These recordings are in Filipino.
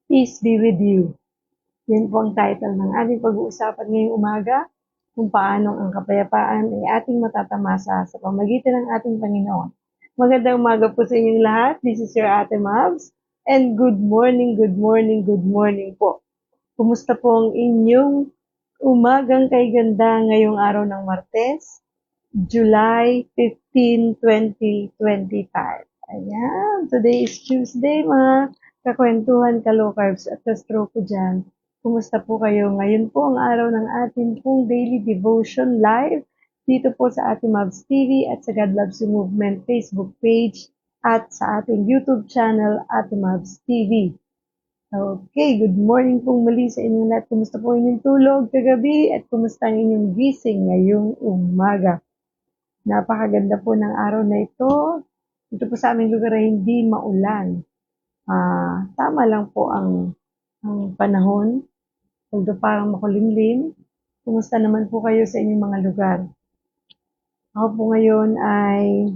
Peace be with you. Yan po ang title ng ating pag-uusapan ngayong umaga, kung paano ang kapayapaan ay ating matatamasa sa pamagitan ng ating Panginoon. Magandang umaga po sa inyong lahat. This is your Ate Mavs. And good morning, good morning, good morning po. Kumusta po ang inyong umagang kay ganda ngayong araw ng Martes, July 15, 2025. Ayan, today is Tuesday, mga kakwentuhan, ka-low carbs at ka-stroke ko dyan. Kumusta po kayo? Ngayon po ang araw ng ating pong daily devotion live dito po sa ating Mavs TV at sa God Loves You Movement Facebook page at sa ating YouTube channel, Ate Mavs TV. Okay, good morning pong muli sa inyong lahat. Kumusta po inyong tulog kagabi at kumusta ang inyong gising ngayong umaga? Napakaganda po ng araw na ito. Ito po sa aming lugar ay hindi maulan. Tama lang po ang panahon. Although parang makulimlim. Kumusta naman po kayo sa inyong mga lugar? Ako po ngayon ay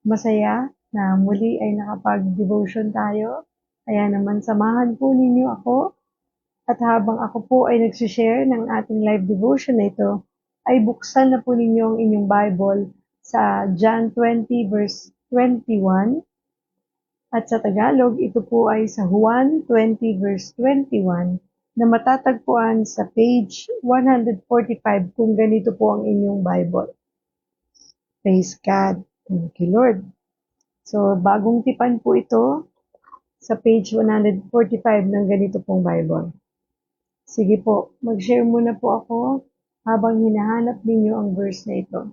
masaya na muli ay nakapag-devotion tayo. Kaya naman samahan po ninyo ako. At habang ako po ay nagsishare ng ating live devotion na ito, ay buksan na po ninyo ang inyong Bible sa John 20 verse 21. At sa Tagalog, ito po ay sa Juan 20 verse 21 na matatagpuan sa page 145 kung ganito po ang inyong Bible. Praise God. Thank you, Lord. So, bagong tipan po ito sa page 145 ng ganito pong Bible. Sige po, mag-share muna po ako habang hinahanap ninyo ang verse na ito.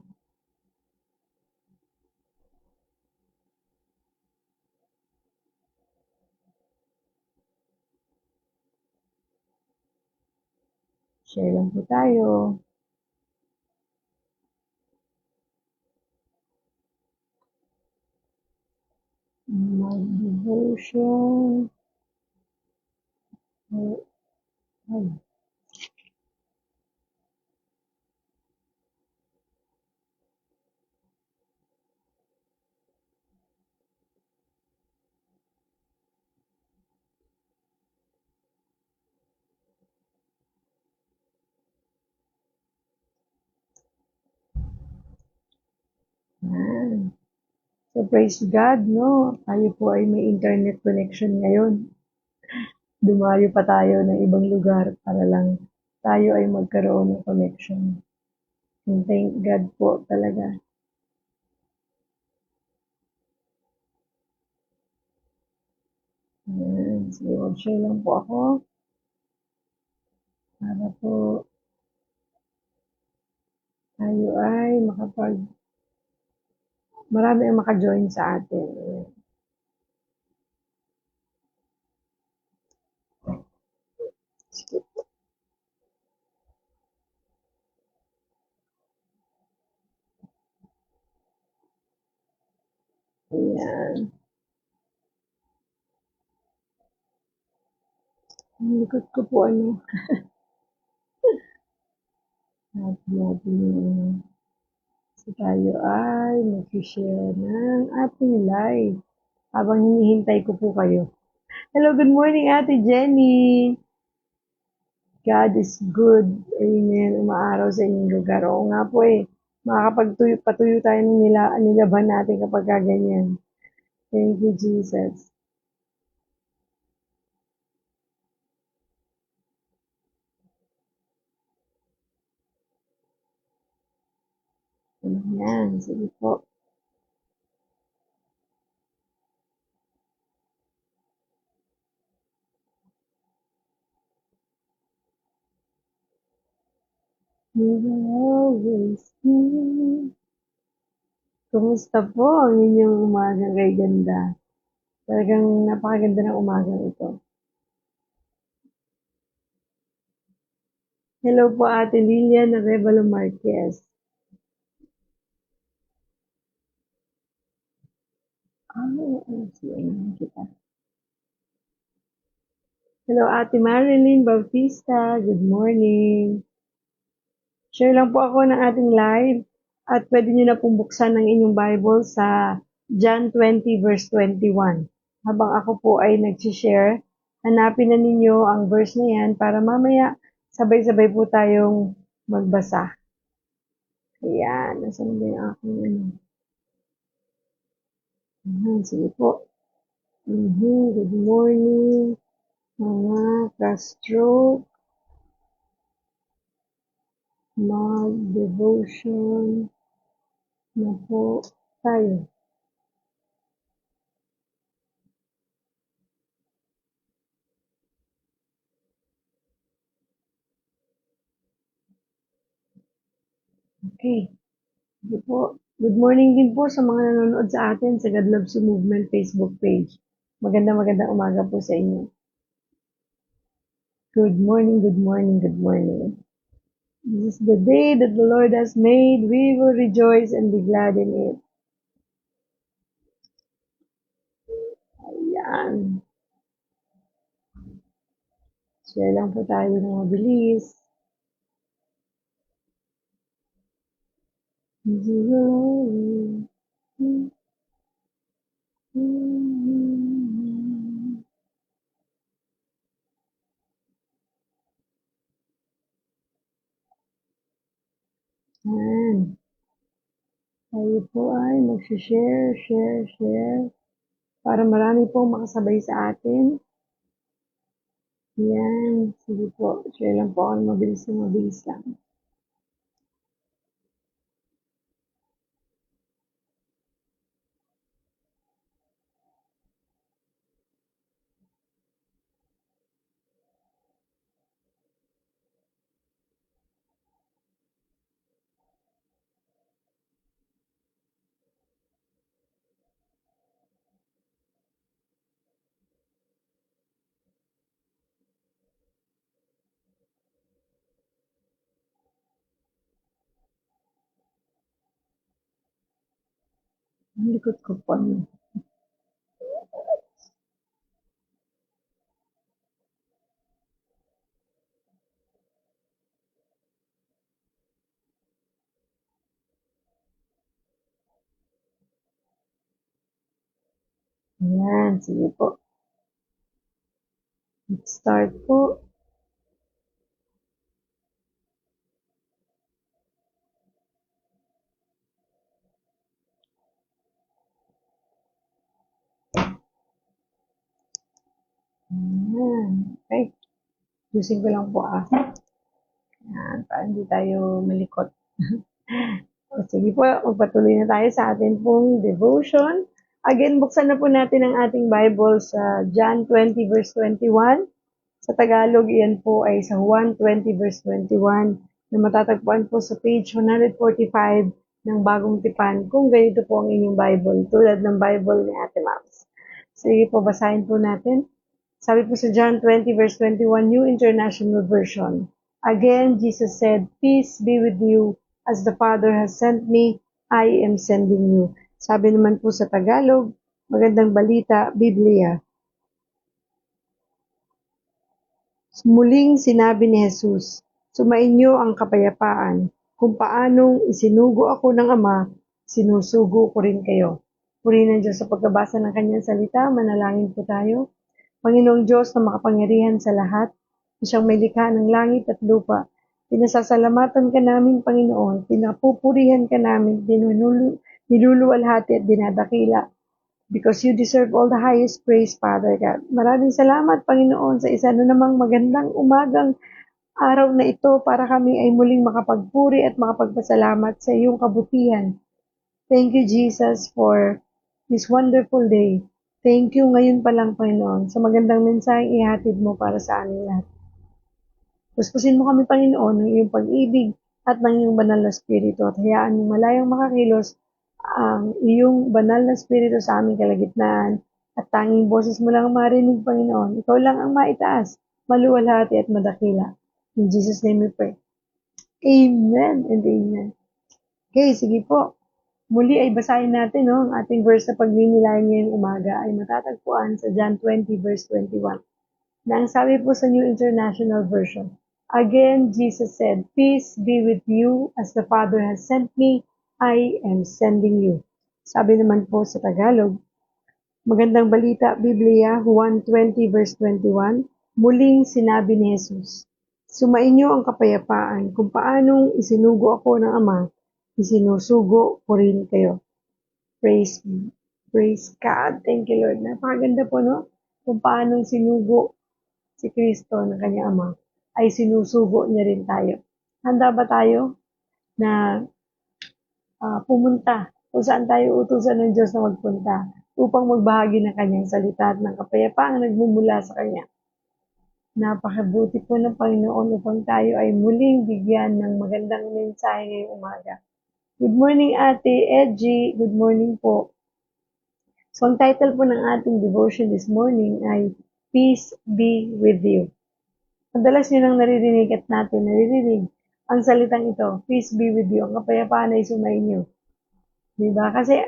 Share lang po tayo. Mag-devotion. Ay. Yan. So, praise God, no? Tayo po ay may internet connection ngayon. Dumayo pa tayo ng ibang lugar para lang tayo ay magkaroon ng connection. And thank God po talaga. Yan. Sige, mag-share lang po ako. Para po tayo ay marami ang maka-join sa atin. Sige. Ayan. Ang likod ko po natin yung so tayo ay mag-share ng ating live habang hinihintay ko po kayo. Hello, good morning Ate Jenny. God is good. Amen. Umaaraw sa inyong lugar. Oo nga po makakapagpatuyo tayo ng nilaban natin kapag ganyan. Thank you, Jesus. Ayan, sige po. You will always be. Kumusta po ang inyong umaga kay ganda? Talagang napakaganda ng umagang ito. Hello po Ate Lilian Arevalo Marquez. Kita. Hello Ate Marilyn Bautista. Good morning. Share lang po ako ng ating live at pwede nyo na pong buksan ng inyong Bible sa John 20 verse 21. Habang ako po ay nag-share hanapin na ninyo ang verse na yan para mamaya sabay-sabay po tayong magbasa. Ayan, nasan ba yung aking ano? Ayan, sige po. Good morning, mga ka-stroke. Mag-devotion na po tayo. Okay. Sige po. Good morning din po sa mga nanonood sa atin sa God Loves You Movement Facebook page. Magandang umaga po sa inyo. Good morning, good morning, good morning. This is the day that the Lord has made. We will rejoice and be glad in it. Ayan. Share lang po tayo ng mabilis. Ayan. Tayo po ay share, para marami pong makasabay sa atin. Yan, sige po. Share lang po ako mabilis lang. Ang likot ko po. Ayan, sige po. Let's start po. Ayan, okay. Using ko lang po Ayan, para hindi tayo malikot. O, sige po, magpatuloy na tayo sa ating pong devotion. Again, buksan na po natin ang ating Bible sa John 20 verse 21. Sa Tagalog, iyan po ay sa Juan 20 verse 21 na matatagpuan po sa page 145 ng Bagong Tipan kung ganito po ang inyong Bible, tulad ng Bible ni Ate Mams. Sige po, basahin po natin. Sabi po sa John 20 verse 21, New International Version. Again, Jesus said, Peace be with you. As the Father has sent me, I am sending you. Sabi naman po sa Tagalog, Magandang Balita, Biblia. Muling sinabi ni Jesus, Sumainyo ang kapayapaan. Kung paanong isinugo ako ng Ama, sinusugo ko rin kayo. Purihin ng Diyos sa pagkabasa ng kanyang salita, manalangin po tayo. Panginoong Diyos na makapangyarihan sa lahat, siyang may likha ng langit at lupa. Pinasasalamatan ka namin, Panginoon. Pinapupurihan ka namin, niluluwalhati at dinadakila. Because you deserve all the highest praise, Father God. Maraming salamat, Panginoon, sa isa na namang magandang umagang araw na ito para kami ay muling makapagpuri at makapagpasalamat sa iyong kabutihan. Thank you, Jesus, for this wonderful day. Thank you ngayon pa lang, Panginoon, sa magandang mensaheng ihatid mo para sa amin lahat. Puspusin mo kami, Panginoon, ng iyong pag-ibig at ng iyong banal na spirito at hayaan mong malayang makakilos ang iyong banal na spirito sa aming kalagitnaan at tanging boses mo lang ang marinig, Panginoon. Ikaw lang ang maitaas, maluwalhati at madakila. In Jesus' name we pray. Amen and amen. Okay, sige po. Muli ay basahin natin ang ating verse na pagninilayan ngayong umaga ay matatagpuan sa John 20 verse 21. Na ang sabi po sa New International Version, Again, Jesus said, Peace be with you, as the Father has sent me, I am sending you. Sabi naman po sa Tagalog, Magandang balita, Biblia, Juan 20 verse 21, muling sinabi ni Jesus, "Sumainyo ang kapayapaan, kung paanong isinugo ako ng Ama, isinusugo ko rin kayo." Praise, praise God. Thank you, Lord. Napakaganda po, no? Kung paanong sinugo si Kristo ng kanyang Ama, ay sinusugo niya rin tayo. Handa ba tayo na pumunta kung saan tayo utusan ng Diyos na magpunta upang magbahagi ng kanyang salita at ng kapayapaang nagmumula sa kanya? Napakabuti po ng Panginoon upang tayo ay muling bigyan ng magandang mensahe ngayong umaga. Good morning, Ate Edgy. Good morning po. So, ang title po ng ating devotion this morning ay Peace be with you. Madalas nyo nang naririnig ang salitang ito, peace be with you, ang kapayapaan ay sumainyo. Diba? Kasi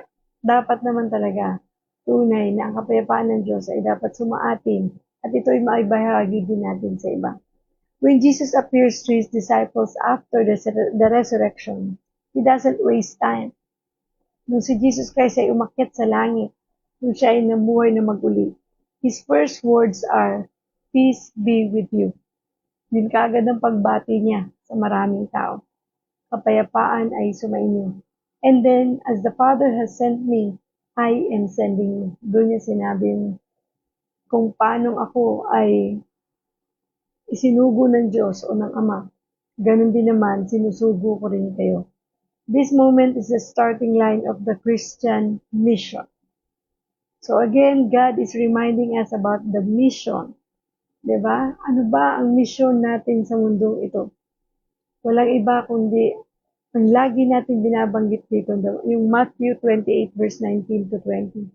dapat naman talaga tunay na ang kapayapaan ng Diyos ay dapat sumaatin at ito ay maibahagi din natin sa iba. When Jesus appears to His disciples after the resurrection, He doesn't waste time. Nung si Jesus Christ ay umakyat sa langit, nung siya ay namuhay na maguli, His first words are, "Peace be with you." Yun kaagad ang pagbati niya sa maraming tao. Kapayapaan ay sumainyo. And then, as the Father has sent me, I am sending you. Doon niya sinabing kung paano ako ay isinugo ng Diyos o ng Ama. Ganun din naman, sinusugo ko rin kayo. This moment is the starting line of the Christian mission. So again, God is reminding us about the mission. Diba? Ano ba ang mission natin sa mundong ito? Walang iba kundi ang lagi natin binabanggit dito, yung Matthew 28 verse 19 to 20.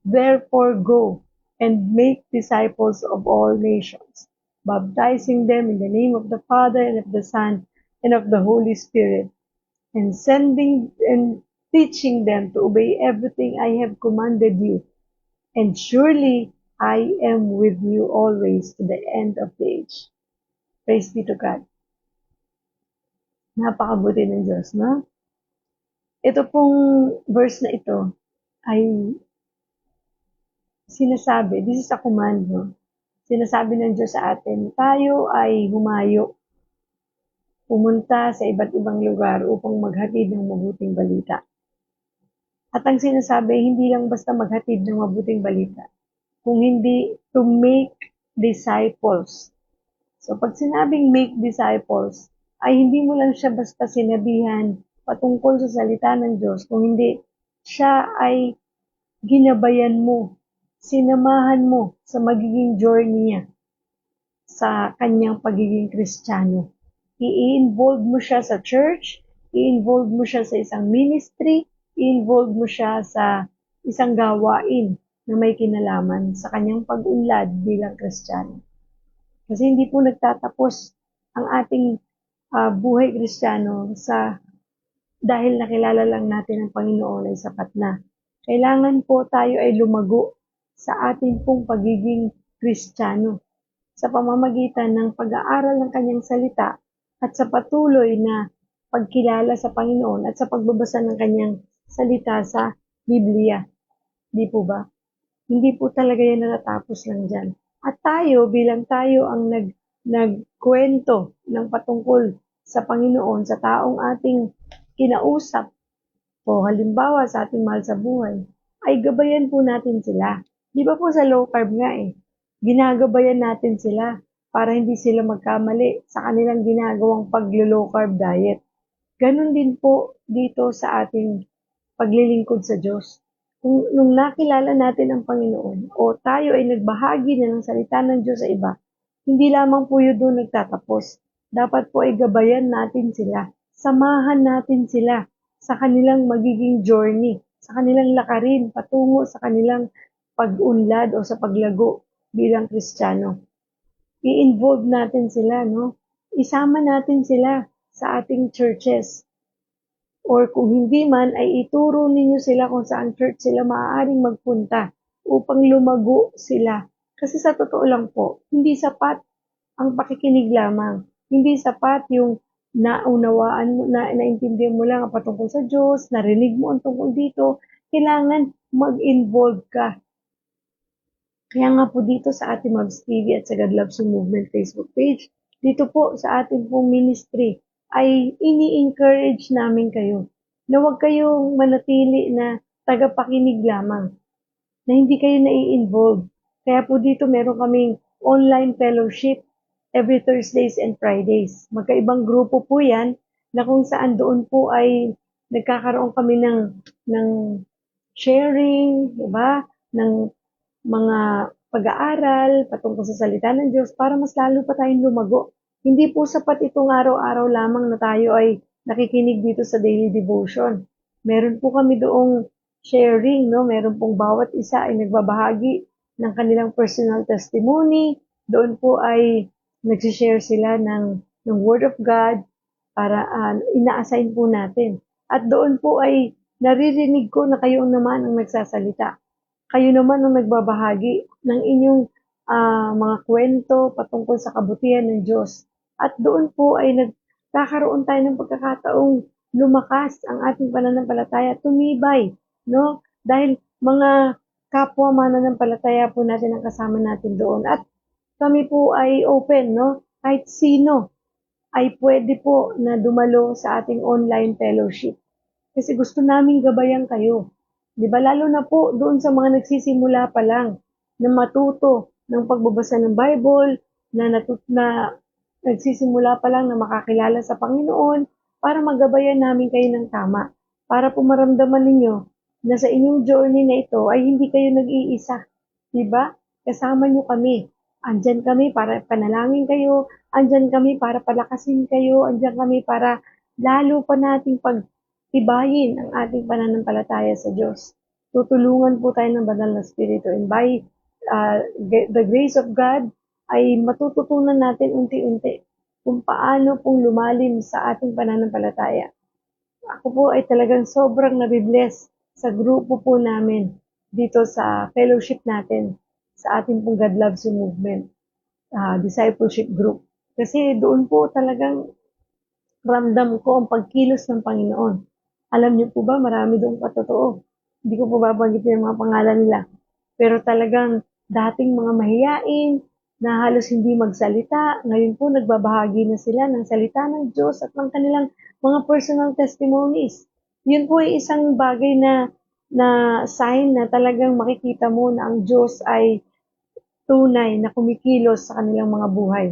Therefore go and make disciples of all nations, baptizing them in the name of the Father and of the Son and of the Holy Spirit, and sending and teaching them to obey everything I have commanded you. And surely I am with you always to the end of the age. Praise be to God. Napakabuti ng Diyos, no? Ito pong verse na ito ay sinasabi, this is a command, no? Sinasabi ng Diyos sa atin, tayo ay humayo, pumunta sa iba't ibang lugar upang maghatid ng mabuting balita. At ang sinasabi, hindi lang basta maghatid ng mabuting balita, kung hindi to make disciples. So, pag sinabing make disciples, ay hindi mo lang siya basta sinabihan patungkol sa salita ng Diyos, kung hindi siya ay ginabayan mo, sinamahan mo sa magiging journey niya sa kanyang pagiging Kristiyano. I-involve mo siya sa church, i-involve mo siya sa isang ministry, i-involve mo siya sa isang gawain na may kinalaman sa kanyang pag-unlad bilang Kristiyano. Kasi hindi po nagtatapos ang ating buhay Kristiyano dahil nakilala lang natin ang Panginoon ay sapat na. Kailangan po tayo ay lumago sa ating pong pagiging Kristiyano sa pamamagitan ng pag-aaral ng kanyang salita at sa patuloy na pagkilala sa Panginoon at sa pagbabasa ng kanyang salita sa Biblia. Di po ba? Hindi po talaga yan natatapos lang dyan. At tayo, bilang tayo ang nagkwento ng patungkol sa Panginoon, sa taong ating kinausap, o halimbawa sa ating mahal sa buhay, ay gabayan po natin sila. Di ba po sa low carb nga ginagabayan natin sila para hindi sila magkamali sa kanilang ginagawang paglo-low carb diet. Ganon din po dito sa ating paglilingkod sa Diyos. Nung nakilala natin ang Panginoon o tayo ay nagbahagi na ng salita ng Diyos sa iba, hindi lamang po yun doon nagtatapos. Dapat po ay gabayan natin sila. Samahan natin sila sa kanilang magiging journey, sa kanilang lakarin patungo sa kanilang pag-unlad o sa paglago bilang Kristiyano. I-involve natin sila, no? Isama natin sila sa ating churches. Or kung hindi man, ay ituro ninyo sila kung saan church sila maaaring magpunta upang lumago sila. Kasi sa totoo lang po, hindi sapat ang pakikinig lamang. Hindi sapat yung naunawaan mo, naintindihan mo lang ang patungkol sa Diyos, narinig mo ang tungkol dito. Kailangan mag-involve ka Kaya nga po dito sa ating Mavs TV at sa God Loves You Movement Facebook page, dito po sa ating pong ministry ay ini-encourage namin kayo na huwag kayong manatili na tagapakinig lamang, na hindi kayo nai-involve. Kaya po dito meron kaming online fellowship every Thursdays and Fridays. Magkaibang grupo po yan na kung saan doon po ay nagkakaroon kami ng sharing, diba? Ng mga pag-aaral patungkol sa salita ng Diyos para mas lalo pa tayong lumago. Hindi po sapat itong araw-araw lamang na tayo ay nakikinig dito sa daily devotion. Meron po kami doong sharing, no? Meron pong bawat isa ay nagbabahagi ng kanilang personal testimony. Doon po ay nagsishare sila ng Word of God para ina-assign po natin. At doon po ay naririnig ko na kayo naman ang nagsasalita. Kayo naman ang nagbabahagi ng inyong mga kwento patungkol sa kabutihan ng Diyos. At doon po ay nagkakaroon tayo ng pagkakataong lumakas ang ating pananampalataya, tumibay, no? Dahil mga kapwa mananampalataya po natin ang kasama natin doon. At kami po ay open, no? Kahit sino ay pwede po na dumalo sa ating online fellowship. Kasi gusto naming gabayan kayo. Di ba? Lalo na po doon sa mga nagsisimula pa lang na matuto ng pagbabasa ng Bible, na nagsisimula pa lang na makakilala sa Panginoon para magabayan namin kayo ng tama. Para po maramdaman ninyo na sa inyong journey na ito ay hindi kayo nag-iisa. Di ba? Kasama nyo kami. Andyan kami para panalangin kayo. Andyan kami para palakasin kayo. Andyan kami para lalo pa nating pagtibayin ang ating pananampalataya sa Diyos. Tutulungan po tayo ng Banal na Espiritu. And by the grace of God, ay matututunan natin unti-unti kung paano pong lumalim sa ating pananampalataya. Ako po ay talagang sobrang nabibless sa grupo po namin dito sa fellowship natin sa ating pong God Loves You Movement, discipleship group. Kasi doon po talagang ramdam ko ang pagkilos ng Panginoon. Alam niyo po ba, marami doon patotoo. Hindi ko po babanggitin yung mga pangalan nila. Pero talagang dating mga mahiyain, na halos hindi magsalita, ngayon po nagbabahagi na sila ng salita ng Diyos at ng kanilang mga personal testimonies. Yun po ay isang bagay na sign na talagang makikita mo na ang Diyos ay tunay na kumikilos sa kanilang mga buhay.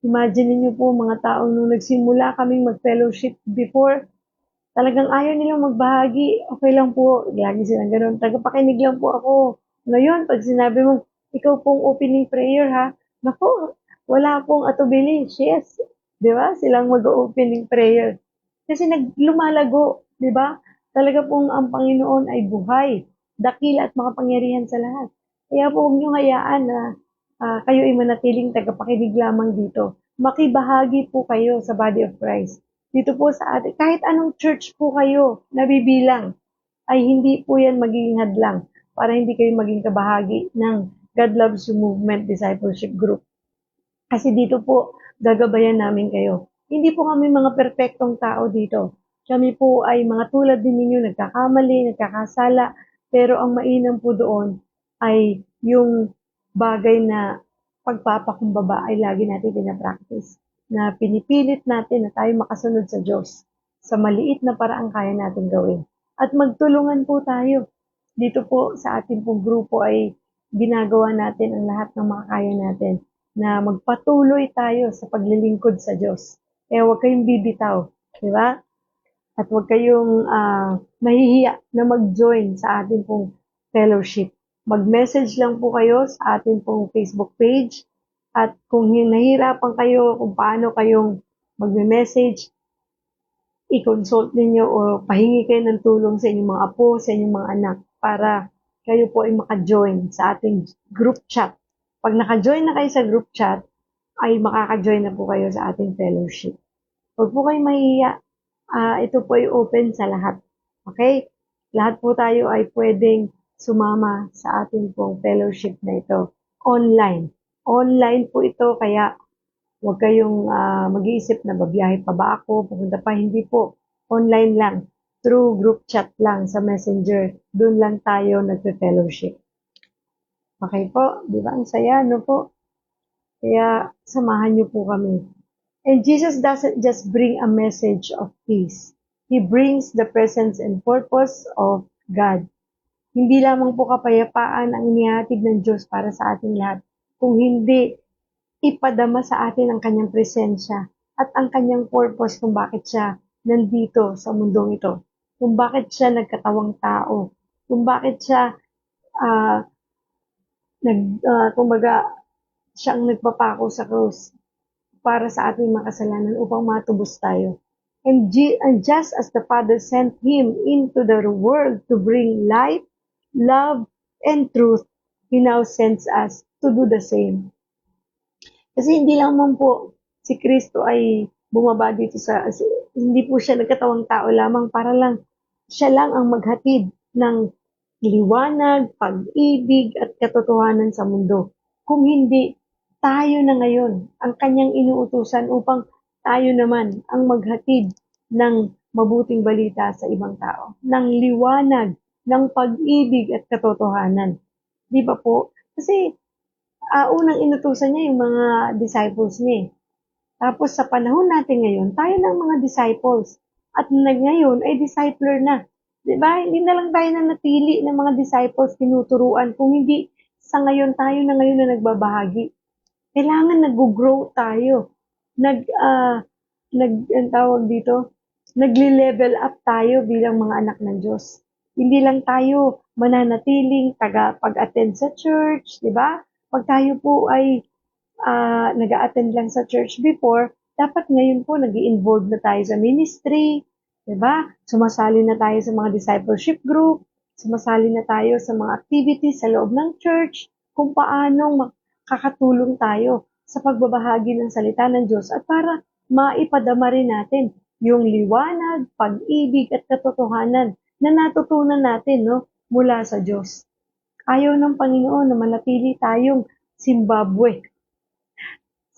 Imagine niyo po mga taong nung nagsimula kaming mag-fellowship before, talagang ayaw nilang magbahagi. Okay lang po, lagi silang ganun. Tagapakinig lang po ako. Ngayon, pag sinabi mo, ikaw pong opening prayer ha, naku, wala pong atubili. Yes, di ba? Silang mag-opening prayer. Kasi lumalago, di ba? Talaga pong ang Panginoon ay buhay, dakila at makapangyarihan sa lahat. Kaya po huwag niyong hayaan na kayo ay manatiling tagapakinig lamang dito. Makibahagi po kayo sa body of Christ. Dito po sa atin, kahit anong church po kayo nabibilang, ay hindi po yan magiging hadlang para hindi kayo maging kabahagi ng God Loves You Movement Discipleship Group. Kasi dito po, gagabayan namin kayo. Hindi po kami mga perpektong tao dito. Kami po ay mga tulad din ninyo, nagkakamali, nagkakasala, pero ang mainam po doon ay yung bagay na pagpapakumbaba ay lagi natin pinapractice. Na pinipilit natin na tayo makasunod sa Diyos sa maliit na paraang kaya natin gawin. At magtulungan po tayo. Dito po sa ating pong grupo ay ginagawa natin ang lahat ng makakaya natin na magpatuloy tayo sa paglilingkod sa Diyos. Kaya huwag kayong bibitaw, di ba? At huwag kayong mahihiya na mag-join sa ating pong fellowship. Mag-message lang po kayo sa ating pong Facebook page. At kung nahihirapan kayo kung paano kayong magme-message, i-consult ninyo o pahingi kayo ng tulong sa inyong mga apo, sa inyong mga anak para kayo po ay maka-join sa ating group chat. Pag naka-join na kayo sa group chat, ay makaka-join na po kayo sa ating fellowship. Huwag po kayong mahihiya. Ito po ay open sa lahat. Okay? Lahat po tayo ay pwedeng sumama sa ating pong fellowship na ito. Online. Online po ito, kaya huwag kayong mag-iisip na babiyahe pa ba ako, pupunta pa, hindi po. Online lang. Through group chat lang sa Messenger. Doon lang tayo nagpe-fellowship. Okay po, di ba? Ang saya, no po? Kaya samahan niyo po kami. And Jesus doesn't just bring a message of peace. He brings the presence and purpose of God. Hindi lamang po kapayapaan ang inihatid ng Diyos para sa ating lahat, kung hindi ipadama sa atin ang kanyang presensya at ang kanyang purpose kung bakit siya nandito sa mundong ito, kung bakit siya nagkatawang tao, kung bakit siya ah, kumbaga, siyang nagpapako sa krus para sa ating makasalanan upang matubos tayo. And just as the Father sent Him into the world to bring light, love, and truth, He now sends us to do the same. Kasi hindi lamang po si Kristo ay bumaba dito hindi po siya nagkatawang tao lamang para lang, siya lang ang maghatid ng liwanag, pag-ibig at katotohanan sa mundo. Kung hindi, tayo na ngayon ang kanyang inuutusan upang tayo naman ang maghatid ng mabuting balita sa ibang tao, ng liwanag, ng pag-ibig at katotohanan. Di ba po? Kasi unang inutusan niya yung mga disciples niya eh. Tapos sa panahon natin ngayon, tayo ng mga disciples. At ngayon ay discipler na. Di ba? Hindi na lang tayo na natili ng mga disciples tinuturuan. Kung hindi sa ngayon, tayo na ngayon na nagbabahagi. Kailangan nag-grow tayo. Ang tawag dito, nagli-level up tayo bilang mga anak ng Diyos. Hindi lang tayo mananatiling pag-attend sa church, di ba? Pag tayo po ay nag-a-attend lang sa church before, dapat ngayon po nag involve na tayo sa ministry, di ba? Sumasali na tayo sa mga discipleship group, sumasali na tayo sa mga activities sa loob ng church, kung paano makakatulong tayo sa pagbabahagi ng salita ng Diyos at para maipadama rin natin yung liwanag, pag-ibig at katotohanan na natutunan natin mula sa Diyos. Ayaw ng Panginoon na manatili tayong Zimbabwe,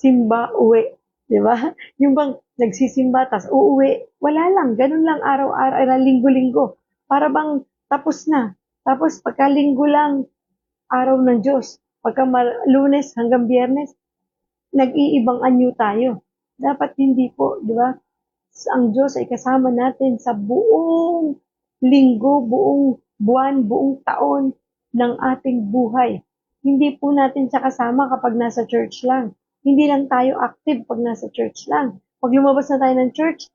di ba? Yung bang nagsisimba, tas uuwi, wala lang, ganun lang araw-araw, linggo-linggo. Para bang tapos na. Tapos pagka-linggo lang, araw ng Diyos. Pagka Lunes hanggang Biyernes, nag-iibang anyo tayo. Dapat hindi po, di ba? Ang Diyos ay kasama natin sa buong linggo, buong buwan, buong taon ng ating buhay. Hindi po natin siya kasama kapag nasa church lang. Hindi lang tayo active pag nasa church lang. Pag lumabas na tayo ng church,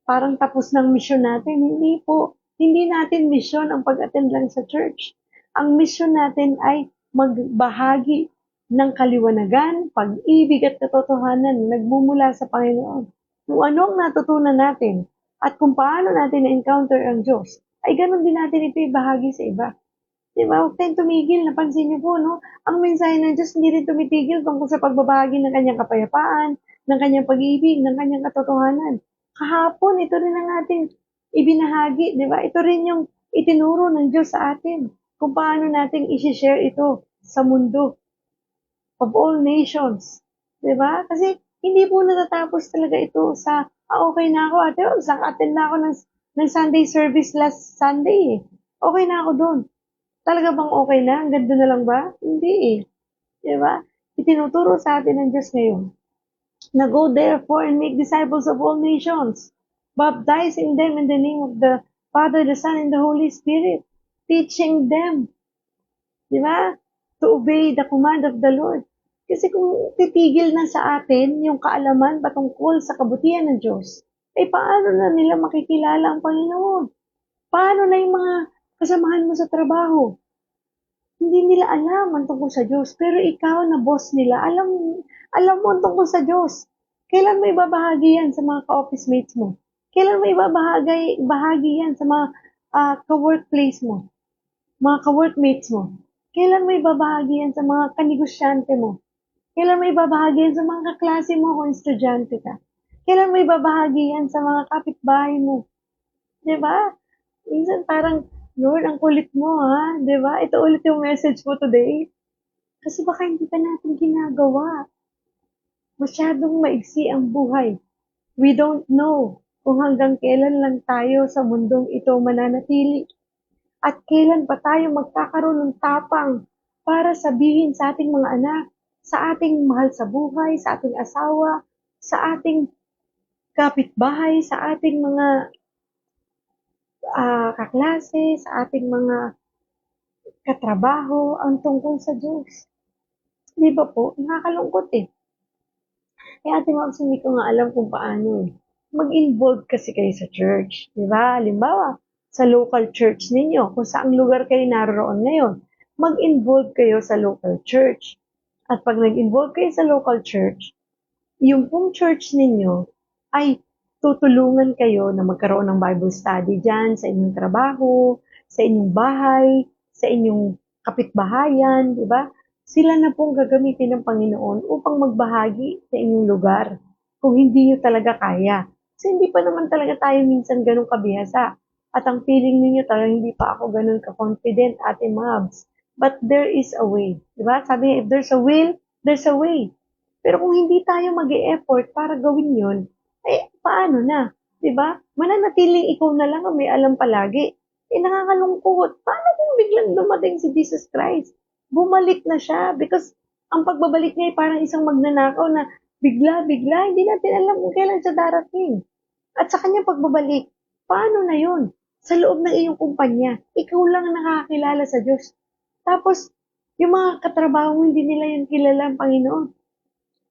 parang tapos ng mission natin. Hindi po. Hindi natin mission ang pag-attend lang sa church. Ang mission natin ay magbahagi ng kaliwanagan, pag-ibig at katotohanan na nagmumula sa Panginoon. Kung ano ang natutunan natin at kung paano natin na-encounter ang Diyos, ay ganun din natin ito ibahagi sa iba. Diba? Huwag tayong tumigil. Napansin niyo po, no? Ang mensahe ng Diyos hindi rin tumitigil tungkol sa pagbabahagi ng kanyang kapayapaan, ng kanyang pag-ibig, ng kanyang katotohanan. Kahapon, ito rin ang ating ibinahagi, di ba? Ito rin yung itinuro ng Diyos sa atin kung paano natin isi-share ito sa mundo of all nations. Di ba? Kasi hindi po natatapos talaga ito sa, okay na ako ate, attend na ako ng Sunday service last Sunday eh. Okay na ako doon. Talaga bang okay na? Ang ganda na lang ba? Hindi eh. Di ba? Itinuturo sa atin ng Diyos ngayon na go therefore and make disciples of all nations, baptizing them in the name of the Father, the Son, and the Holy Spirit, teaching them, di ba? To obey the command of the Lord. Kasi kung titigil na sa atin yung kaalaman patungkol sa kabutihan ng Diyos, paano na nila makikilala ang Panginoon? Paano na yung mga kasamahan mo sa trabaho? Hindi nila alam ang tungkol sa Diyos. Pero ikaw na boss nila, alam mo ang tungkol sa Diyos. Kailan mo ibabahagi yan sa mga ka-office mates mo? Kailan mo ibabahagi yan sa mga ka-workplace mo? Mga ka-workmates mo? Kailan mo ibabahagi yan sa mga kanegosyante mo? Kailan mo ibabahagi yan sa mga kaklase mo kung estudyante ka? Kailan mo ibabahagi yan sa mga kapitbahay mo? Diba? Minsan parang, Lord, ang kulit mo ha, diba? Ito ulit yung message mo today. Kasi baka hindi pa natin ginagawa. Masyadong maigsi ang buhay. We don't know kung hanggang kailan lang tayo sa mundong ito mananatili. At kailan pa tayo magkakaroon ng tapang para sabihin sa ating mga anak, sa ating mahal sa buhay, sa ating asawa, sa ating kapitbahay, sa ating mga kaklase, sa ating mga katrabaho, ang tungkol sa Diyos. Di ba po? Nakakalungkot eh. Kaya Ate Mabs, hindi ko nga alam kung paano eh. Mag-involve kasi kayo sa church. Di ba? Halimbawa, sa local church ninyo, kung saang lugar kayo naroon ngayon, mag-involve kayo sa local church. At pag nag-involve kayo sa local church, yung pong church ninyo ay tutulungan kayo na magkaroon ng Bible study dyan sa inyong trabaho, sa inyong bahay, sa inyong kapitbahayan, di ba? Sila na pong gagamitin ng Panginoon upang magbahagi sa inyong lugar kung hindi nyo talaga kaya. Kasi hindi pa naman talaga tayo minsan ganun kabihasa. At ang feeling ninyo talaga hindi pa ako ganun ka-confident, Ate Mabs. But there is a way. Diba? Sabi niya, if there's a will, there's a way. Pero kung hindi tayo mag-e-effort para gawin yon, eh, paano na? Diba? Mananatiling ikaw na lang ang may alam palagi. Eh, nakakalungkot. Paano kung biglang dumating si Jesus Christ? Bumalik na siya because ang pagbabalik niya ay parang isang magnanakaw na bigla-bigla, hindi natin alam kung kailan siya darating. At sa kanyang pagbabalik, paano na yun? Sa loob ng iyong kumpanya, ikaw lang ang nakakakilala sa Diyos. Tapos, yung mga katrabaho, hindi nila yung kilala ang Panginoon.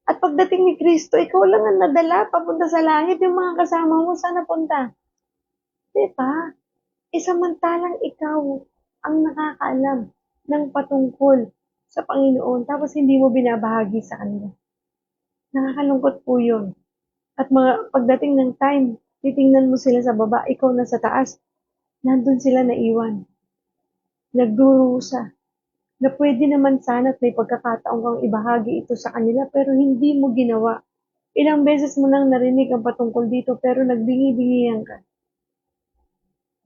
At pagdating ni Kristo, ikaw lang ang nadala papunta sa langit, yung mga kasama mo, saan napunta? Diba? Samantalang ikaw ang nakakaalam ng patungkol sa Panginoon, tapos hindi mo binabahagi sa kanila. Nakakalungkot po yun. At pagdating ng time, titingnan mo sila sa baba, ikaw na sa taas, nandun sila naiwan. Nagdurusa. Na pwede naman sana at may pagkakataon kang ibahagi ito sa kanila, pero hindi mo ginawa. Ilang beses mo nang narinig ang patungkol dito, pero nagbingi-bingihan ka.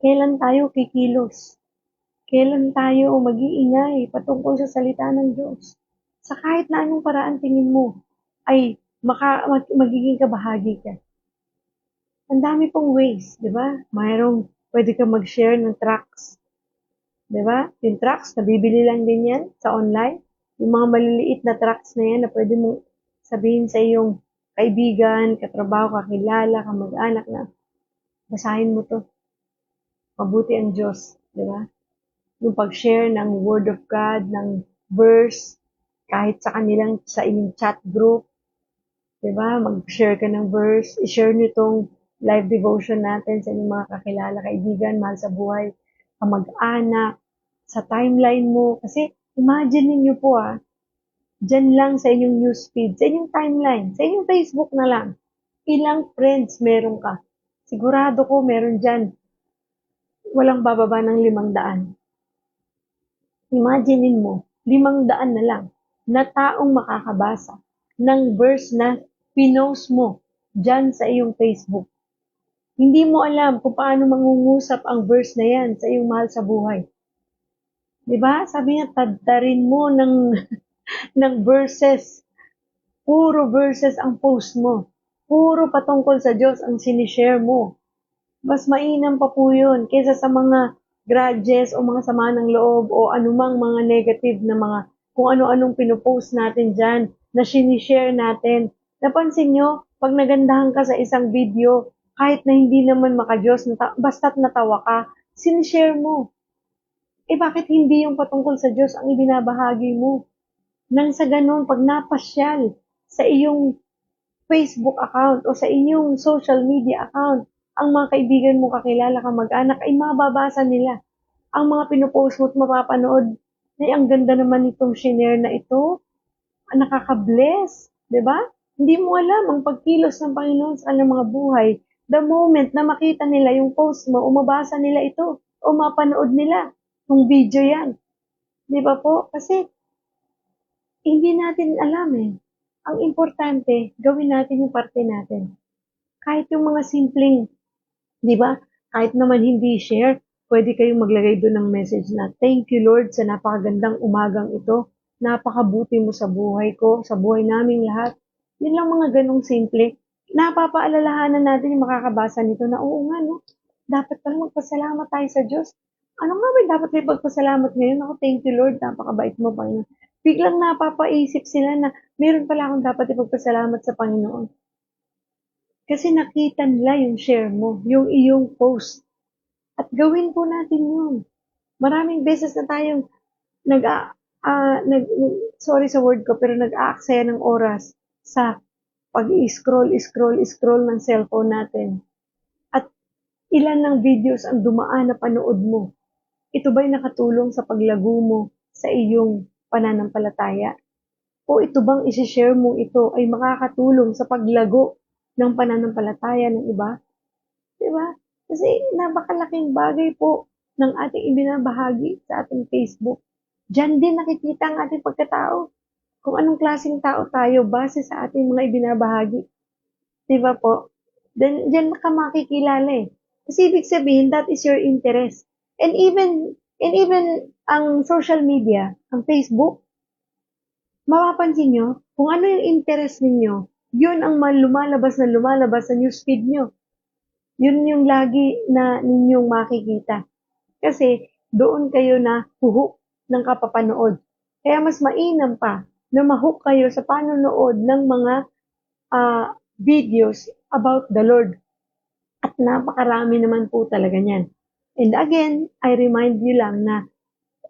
Kailan tayo kikilos? Kailan tayo mag-iingay patungkol sa salita ng Diyos? Sa kahit na anong paraan tingin mo ay magiging kabahagi ka. Ang dami pong ways, di ba? Pwede ka mag-share ng tracts. Di ba? Yung tracts, nabibili lang din yan sa online. Yung mga maliliit na tracts na yan na pwede mong sabihin sa iyong kaibigan, katrabaho, kakilala, kamag-anak na basahin mo to. Mabuti ang Diyos, di ba? Yung pag-share ng Word of God, ng verse, kahit sa inyong chat group, diba? Mag-share ka ng verse, i-share nyo itong live devotion natin sa inyong mga kakilala, kaibigan, mahal sa buhay, kamag-anak, sa timeline mo. Kasi imagine niyo po dyan lang sa inyong newsfeed, sa inyong timeline, sa inyong Facebook na lang, ilang friends meron ka. Sigurado ko meron dyan, walang bababa ng 500. Imaginein mo, 500 na lang na taong makakabasa ng verse na pinost mo dyan sa iyong Facebook. Hindi mo alam kung paano mangungusap ang verse na yan sa iyong mahal sa buhay. Diba? Sabi niya, tadtarin mo ng verses. Puro verses ang post mo. Puro patungkol sa Diyos ang sinishare mo. Mas mainam pa po yun kaysa sa mga grudges o mga sama ng loob o anumang mga negative na mga kung ano-anong pinupost natin dyan na sinishare natin. Napansin nyo, pag nagandahan ka sa isang video, kahit na hindi naman maka-Diyos, basta't natawa ka, sinishare mo. Bakit hindi yung patungkol sa Diyos ang ibinabahagi mo? Nang sa ganun, pag napasyal sa iyong Facebook account o sa inyong social media account, ang mga kaibigan mo, kakilala ka, mag-anak, ay mababasa nila. Ang mga pinupost mo at mapapanood, ay ang ganda naman itong shinare na ito. Nakaka-bless, di ba? Hindi mo alam ang pagkilos ng Panginoon sa kanilang mga buhay. The moment na makita nila yung post mo, o mabasa nila ito, o mapanood nila yung video yan. Di ba po? Kasi hindi natin alam Ang importante, gawin natin yung parte natin. Kahit yung mga simpleng, di ba? Kahit naman hindi share, pwede kayong maglagay doon ng message na, thank you Lord sa napakagandang umagang ito. Napakabuti mo sa buhay ko, sa buhay naming lahat. Yun lang mga ganong simple. Napapaalalahanan natin yung makakabasa nito na, oo nga, no? Dapat pala magpasalamat tayo sa Diyos. Ano nga ba dapat may pagpasalamat ngayon? Ako, thank you Lord, napakabait mo, Panginoon. Biglang napapaisip sila na meron pala akong dapat ipagpasalamat sa Panginoon. Kasi nakita nila yung share mo, yung iyong post. At gawin po natin yun. Maraming beses na tayong nag, sorry sa word ko, pero nag-aaksaya ng oras sa pag-scroll ng cellphone natin. At ilan ng videos ang dumaan na panood mo? Ito ba'y nakatulong sa paglago mo sa iyong pananampalataya? O ito bang isi-share mo ito ay makakatulong sa paglago ng pananampalataya ng iba? Diba? Kasi napakalaking bagay po ng ating ibinabahagi sa ating Facebook. Diyan din nakikita ang ating pagkatao. Kung anong klaseng tao tayo base sa ating mga ibinabahagi. Diba po? Then, diyan ka makikilala eh. Kasi ibig sabihin, that is your interest. And even ang social media, ang Facebook, mapapansin nyo, kung ano yung interest ninyo, yun ang lumalabas sa newsfeed nyo. Yun yung lagi na ninyong makikita. Kasi doon kayo na huhok ng kapapanood. Kaya mas mainam pa na mahook kayo sa panonood ng mga videos about the Lord. At napakarami naman po talaga niyan. And again, I remind you lang na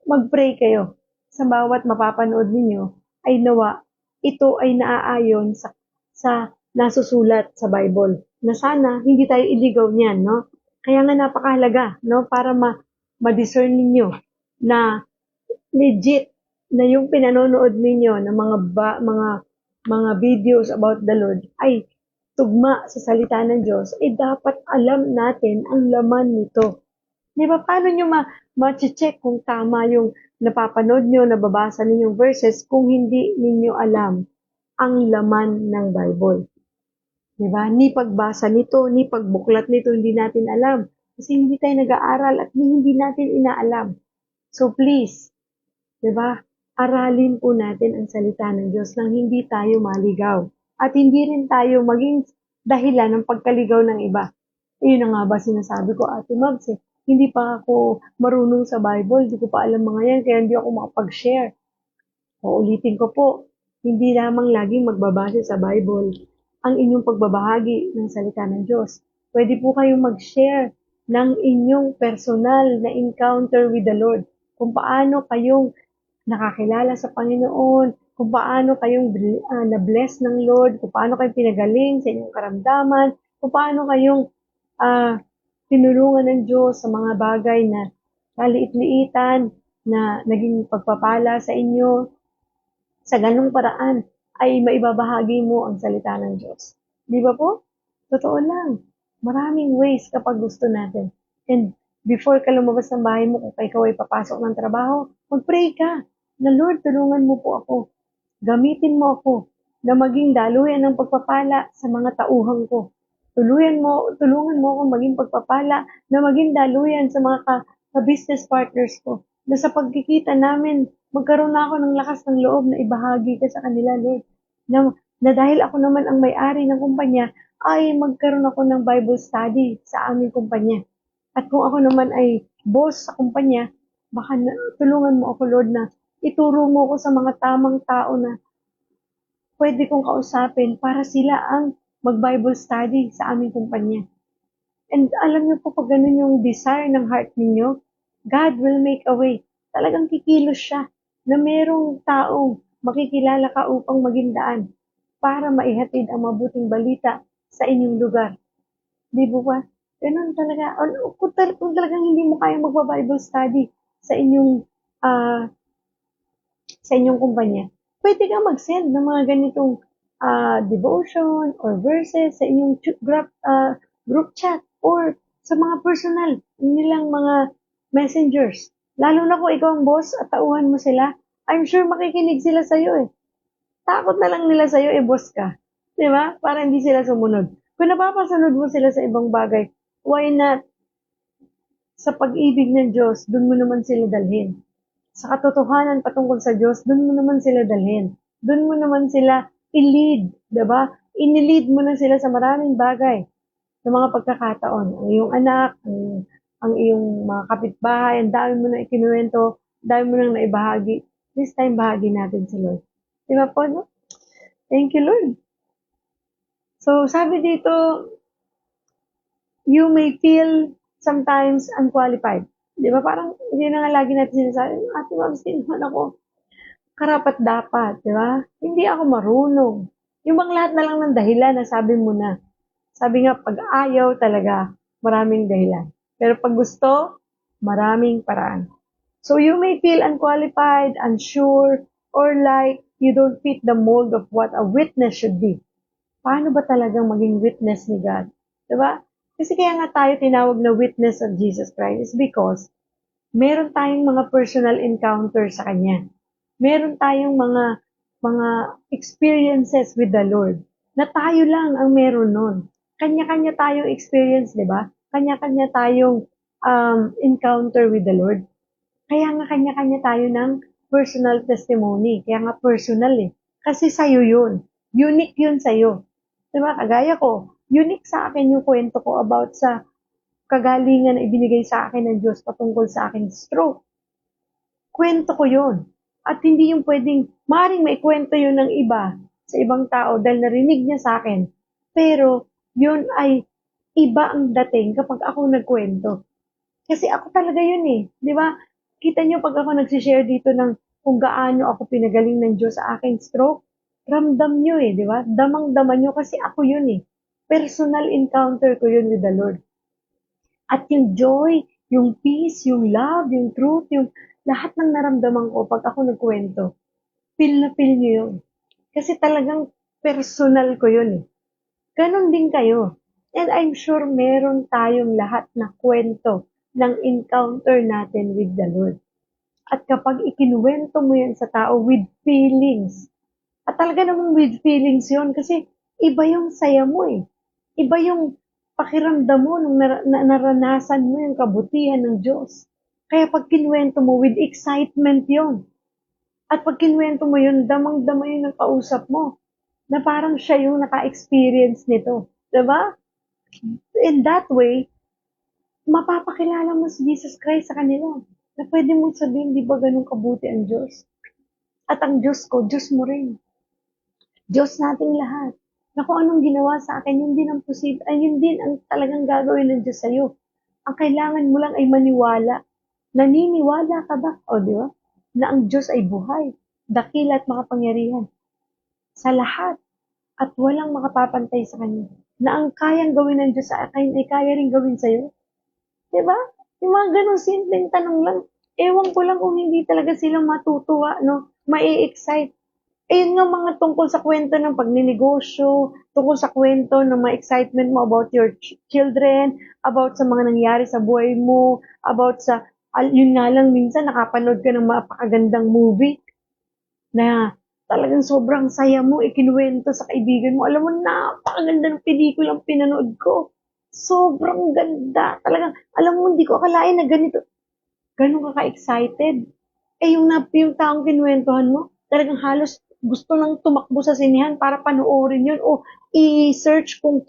mag-pray kayo sa bawat mapapanood ninyo ay nawa ito ay naaayon sa nasusulat sa Bible. Na sana hindi tayo iligaw niyan, no? Kaya nga napakahalaga, no? Para ma-discern ninyo na legit na yung pinanonood ninyo ng mga videos about the Lord ay tugma sa salita ng Diyos, ay dapat alam natin ang laman nito. Di ba? Paano nyo ma-check kung tama yung napapanood nyo, nababasa ninyong verses kung hindi ninyo alam ang laman ng Bible? Di ba? Ni pagbasa nito, ni pagbuklat nito, hindi natin alam. Kasi hindi tayo nag-aaral at hindi natin inaalam. So please, di ba? Aralin po natin ang salita ng Diyos nang hindi tayo maligaw. At hindi rin tayo maging dahilan ng pagkaligaw ng iba. Yun na nga ba sinasabi ko, Ate Mabs, hindi pa ako marunong sa Bible, hindi ko pa alam mga yan, kaya hindi ako makapag-share. Uulitin ko po, hindi lamang laging magbabase sa Bible ang inyong pagbabahagi ng salita ng Diyos. Pwede po kayong mag-share ng inyong personal na encounter with the Lord. Kung paano kayong nakakilala sa Panginoon, kung paano kayong na-bless ng Lord, kung paano kayong pinagaling sa inyong karamdaman, kung paano kayong tinulungan ng Diyos sa mga bagay na kaliit-liitan na naging pagpapala sa inyo. Sa ganung paraan ay maibabahagi mo ang salita ng Diyos. Di ba po? Totoo lang. Maraming ways kapag gusto natin. And before ka lumabas ng bahay mo, kung ikaw ay papasok ng trabaho, mag-pray ka na Lord, tulungan mo po ako. Gamitin mo ako na maging daluyan ng pagpapala sa mga tauhan ko. Tulungan mo ako maging pagpapala na maging daluyan sa mga ka-business partners ko. Na sa pagkikita namin, magkaroon na ako ng lakas ng loob na ibahagi ka sa kanila, Lord. Na dahil ako naman ang may-ari ng kumpanya, ay magkaroon ako ng Bible study sa aming kumpanya. At kung ako naman ay boss sa kumpanya, baka tulungan mo ako, Lord, na ituro mo ko sa mga tamang tao na pwede kong kausapin para sila ang mag-Bible study sa aming kumpanya. And alam niyo po, pag ganun yung desire ng heart ninyo, God will make a way. Talagang kikilos siya na merong taong makikilala ka upang maging daan para maihatid ang mabuting balita sa inyong lugar. Di ba? Ganun talaga. Kung talagang hindi mo kaya magba-Bible study sa inyong kumpanya, pwede ka mag-send ng mga ganitong devotion or verses sa inyong group chat or sa mga personal nilang mga messengers. Lalo na kung ikaw ang boss at tauhan mo sila, I'm sure makikinig sila sa'yo eh. Takot na lang nila sa'yo eh, boss ka. Di ba? Para hindi sila sumunod. Kung napapasunod mo sila sa ibang bagay, why not? Sa pag-ibig ng Diyos, dun mo naman sila dalhin. Sa katotohanan patungkol sa Diyos, dun mo naman sila dalhin. Dun mo naman sila i-lead, diba? Inilid mo na sila sa maraming bagay, sa mga pagkakataon. Ang iyong anak, ang ang iyong mga kapitbahay, ang dami mo na ikinuwento, dami mo nang naibahagi. This time, bahagi natin sa Lord. Di ba po, no? Thank you, Lord. So, sabi dito, you may feel sometimes unqualified. Di ba? Parang, hindi na nga lagi natin sinasabi, Ate Ma'am, naman ako karapat dapat, di ba? Hindi ako marunong. Yung bang lahat na lang ng dahilan na sabi mo na. Sabi nga, pag ayaw talaga, maraming dahilan. Pero pag gusto, maraming paraan. So you may feel unqualified, unsure, or like you don't fit the mold of what a witness should be. Paano ba talagang maging witness ni God? Diba? Kasi kaya nga tayo tinawag na witness of Jesus Christ is because meron tayong mga personal encounter sa Kanya. Meron tayong mga experiences with the Lord na tayo lang ang meron nun. Kanya-kanya tayong experience, di ba? Kanya-kanya tayong encounter with the Lord. Kaya nga kanya-kanya tayo ng personal testimony. Kaya nga personal eh. Kasi sa'yo yun. Unique yun sa'yo. Diba? Kagaya ko, unique sa akin yung kwento ko about sa kagalingan na ibinigay sa akin ng Diyos patungkol sa aking stroke. Kwento ko yun. At hindi yung pwedeng, maaaring may kwento yun ng iba sa ibang tao dahil narinig niya sa akin. Pero yun ay iba ang dating kapag ako nagkwento. Kasi ako talaga yun eh. Di ba? Kita niyo pag ako nagsishare dito ng kung gaano ako pinagaling ng Diyos sa aking stroke, ramdam niyo eh, di ba? Damang-dama niyo kasi ako yun eh. Personal encounter ko yun with the Lord. At yung joy, yung peace, yung love, yung truth, yung lahat ng naramdaman ko pag ako nagkwento, feel na feel niyo yun. Kasi talagang personal ko yun eh. Ganon din kayo. And I'm sure meron tayong lahat na kwento ng encounter natin with the Lord. At kapag ikinuwento mo yan sa tao with feelings, at talaga namang with feelings yun, kasi iba yung saya mo eh. Iba yung pakiramdam mo nung naranasan mo yung kabutihan ng Diyos. Kaya pag kinuwento mo with excitement yun. At pag kinuwento mo yun, damang-dama yun ng kausap mo. Na parang siya yung naka-experience nito. Diba? In that way, mapapakilala mo si Jesus Christ sa kanila. Na pwede mong sabihin, di ba ganun kabuti ang Diyos? At ang Diyos ko, Diyos mo rin. Diyos nating lahat. Na kung anong ginawa sa akin, yun din ang posible, ay yun din ang talagang gagawin ng Diyos sa'yo. Ang kailangan mo lang ay maniwala. Naniniwala ka ba? O di ba? Na ang Diyos ay buhay, dakila at makapangyarihan. Sa lahat. At walang makapapantay sa Kanya. Na ang kayang gawin ng Diyos sa akin ay kaya rin gawin sa'yo. Diba? Yung mga ganong simpleng tanong lang. Ewan ko lang kung hindi talaga sila matutuwa, no? Mai-excite. Ayun nga mga tungkol sa kwento ng pagninegosyo, tungkol sa kwento ng mga excitement mo about your children, about sa mga nangyari sa buhay mo, about sa, yun nga lang minsan nakapanood ka ng mapakagandang movie na talagang sobrang saya mo, ikinuwento sa kaibigan mo. Alam mo, napakaganda ng pelikulang pinanood ko. Sobrang ganda. Talagang, alam mo, hindi ko akalain na ganito. Ganun ka ka-excited. Eh, yung taong kinuwentuhan mo, talagang halos gusto nang tumakbo sa sinihan para panoorin yun o i-search kung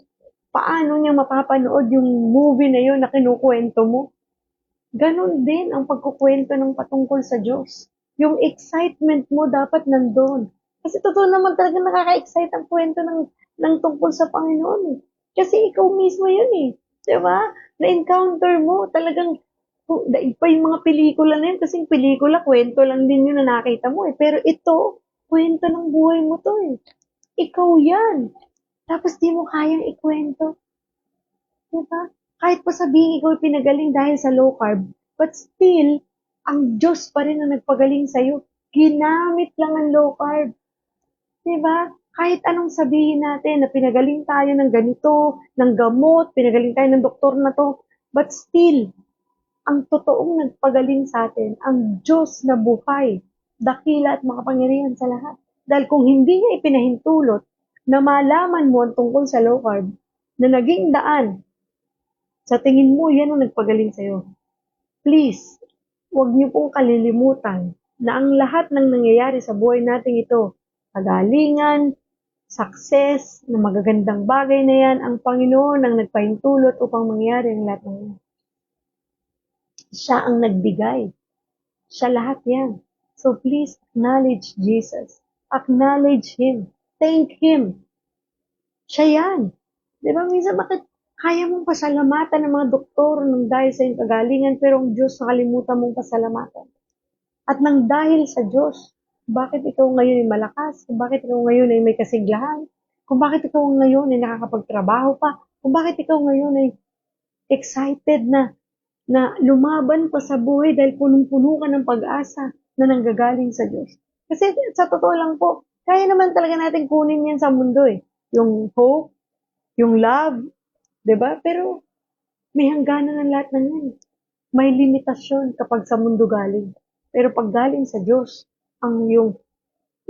paano niya mapapanood yung movie na yun na kinukwento mo. Ganon din ang pagkukwento ng patungkol sa Diyos. Yung excitement mo dapat nandun. Kasi totoo naman talaga nakaka-excite ang kwento ng tungkol sa Panginoon eh. Kasi ikaw mismo yun eh. Diba? Na-encounter mo talagang pa yung mga pelikula na yun. Kasi yung pelikula, kwento lang din yun na nakita mo eh. Pero ito, kwento ng buhay mo to eh. Ikaw yan. Tapos di mo kayang ikwento. Diba? Kahit pa sabihin ikaw pinagaling dahil sa low carb, but still, ang Diyos pa rin ang nagpagaling sa'yo. Ginamit lang ang low carb. Diba? Kahit anong sabihin natin na pinagaling tayo ng ganito, ng gamot, pinagaling tayo ng doktor na to, but still, ang totoong nagpagaling sa atin, ang Diyos na buhay, dakila at makapangyarihan sa lahat. Dahil kung hindi niya ipinahintulot na malaman mo ang tungkol sa low carb, na naging daan, sa tingin mo, yan ang nagpagaling sa'yo. Please, huwag niyo pong kalilimutan na ang lahat ng nangyayari sa buhay natin ito, kagalingan, success, na magagandang bagay na yan, ang Panginoon ang nagpahintulot upang mangyari ang lahat ng yan. Siya ang nagbigay. Siya lahat yan. So please acknowledge Jesus. Acknowledge Him. Thank Him. Siya yan. Di ba? Minsan bakit kaya mong pasalamatan ng mga doktor nang dahil sa iyong kagalingan, pero ang Diyos nakalimutan mong pasalamatan. At nang dahil sa Diyos, bakit ikaw ngayon ay malakas? Kung bakit ikaw ngayon ay may kasiglahan? Kung bakit ikaw ngayon ay nakakapagtrabaho pa? Kung bakit ikaw ngayon ay excited na lumaban pa sa buhay dahil punong-puno ka ng pag-asa na nanggagaling sa Diyos. Kasi sa totoo lang po, kaya naman talaga natin kunin yan sa mundo eh. Yung hope, yung love, 'di ba? Pero may hangganan ng lahat ng yan. May limitasyon kapag sa mundo galing. Pero pag galing sa Diyos, ang iyong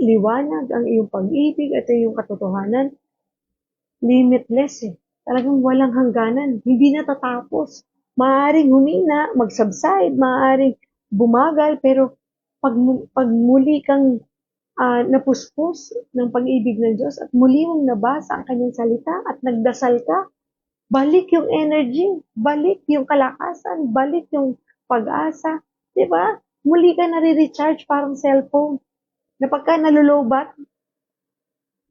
liwanag, ang iyong pag-ibig at iyong katotohanan, limitless eh. Talagang walang hangganan. Hindi natatapos. Maaaring humina, mag-subside, maaaring bumagal, pero pag muli kang napuspos ng pag-ibig ng Diyos at muli mong nabasa ang kanyang salita at nagdasal ka, balik yung energy, balik yung kalakasan, balik yung pag-asa. Di ba? Muli ka nare-recharge parang cellphone. Na pagka nalulobat,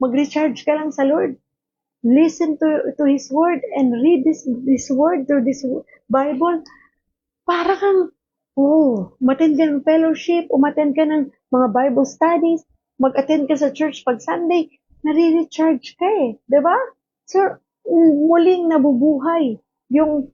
mag-recharge ka lang sa Lord. Listen to His Word and read this Word through this Bible. Para kang, umattend ka ng fellowship, umattend ka ng mga Bible studies, mag-attend ka sa church pag Sunday, nare-recharge ka eh. Diba? So, muling nabubuhay yung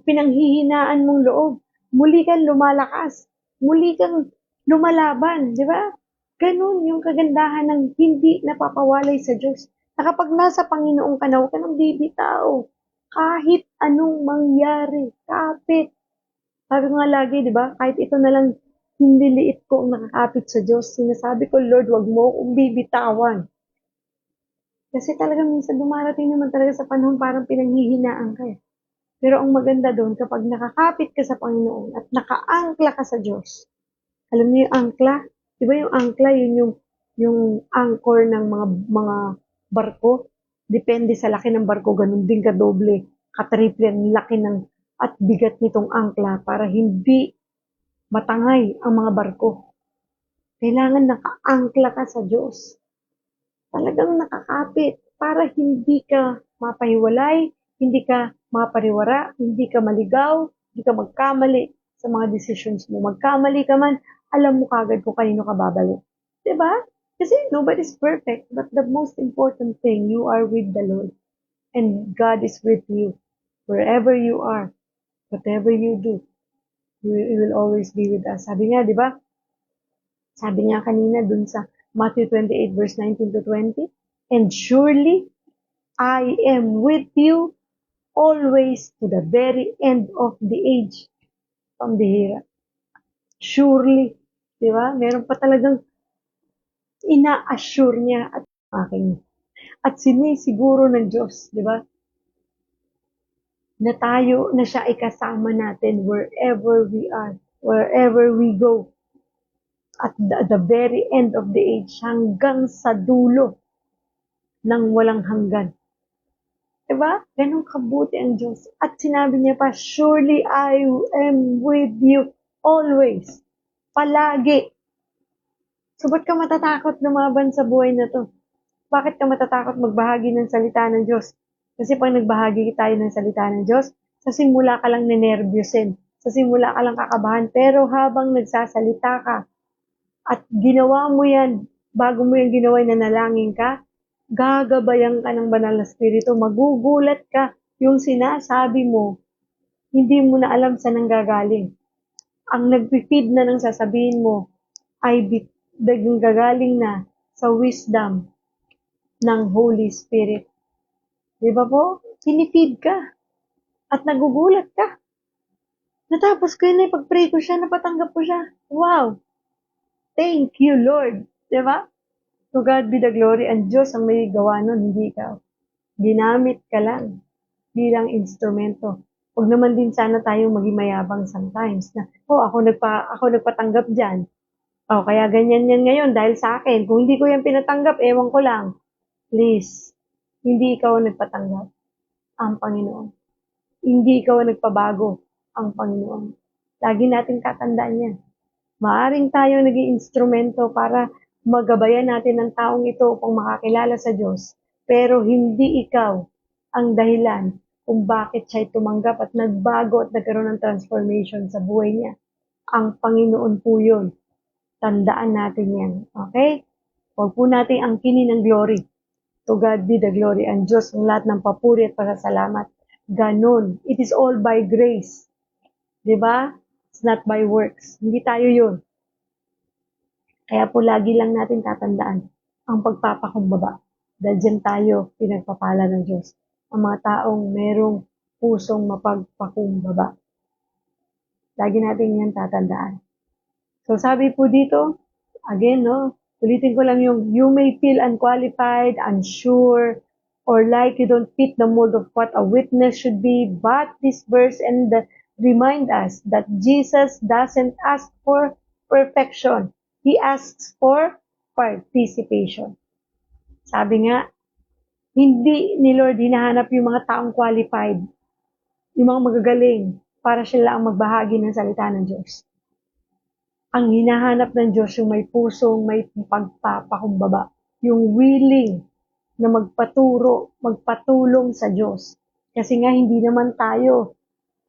pinanghihinaan mong loob. Muli kang lumalakas. Muli kang lumalaban. Diba? Ganun yung kagandahan ng hindi napapawalay sa Diyos. Na kapag nasa Panginoon ka na, huwag ka nang bibitaw. Kahit anong mangyari, kapit. Sabi ko nga lagi, di ba? Kahit ito na lang, hindi liit ko ang nakakapit sa Diyos. Sinasabi ko, Lord, wag mo akong bibitawan. Kasi talaga minsan dumarating naman talaga sa panahon parang pinanghihinaan ka eh. Pero ang maganda doon, kapag nakakapit ka sa Panginoon at nakaangkla ka sa Diyos, alam niyo yung angkla? Di ba yung angkla, yun yung anchor ng mga barko? Depende sa laki ng barko, ganun din kadoble, katriple ang laki ng at bigat nitong angkla para hindi matangay ang mga barko. Kailangan nakaangkla ka sa Diyos. Talagang nakakapit para hindi ka mapahiwalay, hindi ka mapariwara, hindi ka maligaw, hindi ka magkamali sa mga decisions mo. Magkamali ka man, alam mo kagad kung kanino ka babalik. Diba? Kasi nobody's perfect, but the most important thing, you are with the Lord. And God is with you. Wherever you are, whatever you do, He will always be with us. Sabi nga, di ba? Sabi nga kanina dun sa Matthew 28 verse 19 to 20, and surely I am with you always to the very end of the age. Pambihira. Surely. Di ba? Meron pa talagang ina-assure niya at aking. At sinisiguro ng Diyos, di ba? Na tayo, na siya ay kasama natin wherever we are, wherever we go. At the very end of the age, hanggang sa dulo ng walang hanggan. Diba? Ganun kabuti ang Diyos. At sinabi niya pa, surely I am with you always. Palagi. So, ba't ka matatakot lumaban sa buhay na to? Bakit ka matatakot magbahagi ng salita ng Diyos? Kasi pag nagbahagi tayo ng salita ng Diyos, sa simula ka lang ninervyusin. Sa simula ka lang kakabahan. Pero habang nagsasalita ka at ginawa mo yan, bago mo yung ginawa na nalangin ka, gagabayan ka ng banal na spirito. Magugulat ka yung sinasabi mo, hindi mo na alam saan nanggagaling. Ang nagpipid na ng sasabihin mo ay gagaling na sa wisdom ng Holy Spirit. Di ba po? Pinifeed ka. At nagugulat ka. Natapos ko yun ay pag-pray ko siya, napatanggap ko siya. Wow! Thank you, Lord. Di ba? To God be the glory. Ang Diyos ang may gawa nun, hindi ikaw. Ginamit ka lang bilang instrumento. Huwag naman din sana tayong maging mayabang sometimes na, ako nagpatanggap dyan. Kaya ganyan yan ngayon dahil sa akin. Kung hindi ko yan pinatanggap, ewan ko lang. Please, hindi ikaw ang nagpatanggap, ang Panginoon. Hindi ikaw ang nagpabago, ang Panginoon. Lagi natin tatandaan yan. Maaring tayo naging instrumento para magabayan natin ang taong ito upang makakilala sa Diyos. Pero hindi ikaw ang dahilan kung bakit siya tumanggap at nagbago at nagkaroon ng transformation sa buhay niya. Ang Panginoon po yun. Tandaan natin yan. Okay? Huwag po natin angkinin ng glory. To God be the glory. Ang Diyos ng lahat ng papuri at pasasalamat. Ganon. It is all by grace. Diba? It's not by works. Hindi tayo yun. Kaya po lagi lang natin tatandaan ang pagpapakumbaba. Dahil dyan tayo pinagpapala ng Diyos. Ang mga taong merong pusong mapagpakumbaba. Lagi natin yan tatandaan. So sabi po dito, again, no, ulitin ko lang yung, you may feel unqualified, unsure, or like you don't fit the mold of what a witness should be, but this verse and remind us that Jesus doesn't ask for perfection. He asks for participation. Sabi nga, hindi ni Lord hinahanap yung mga taong qualified, yung mga magagaling, para sila ang magbahagi ng salita ng Diyos. Ang hinahanap ng Diyos yung may pusong, may pagpapakumbaba, yung willing na magpaturo, magpatulong sa Diyos. Kasi nga hindi naman tayo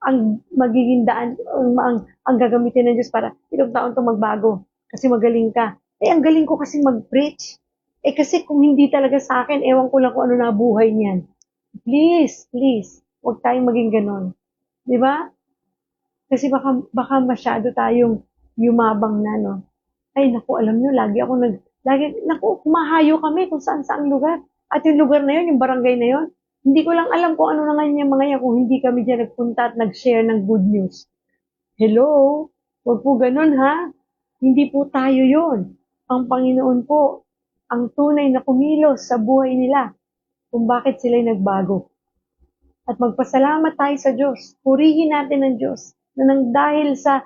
ang magiging daan, ang gagamitin ng Diyos para itong taon to magbago. Kasi magaling ka. Ang galing ko kasi mag-preach. Kasi kung hindi talaga sa akin, ewan ko lang kung ano na buhay niyan. Please, huwag tayong maging ganon. Di ba? Kasi baka masyado tayong yumabang na, no? Ay, naku, alam nyo, kumahayo kami kung saan lugar. At yung lugar na yun, yung barangay na yun, hindi ko lang alam kung ano na nga yung mga yan kung hindi kami dyan nagpunta at nag-share ng good news. Hello? Huwag po ganun, ha? Hindi po tayo yon. Ang Panginoon po, ang tunay na kumilos sa buhay nila kung bakit sila'y nagbago. At magpasalamat tayo sa Diyos. Purihin natin ang Diyos na nang dahil sa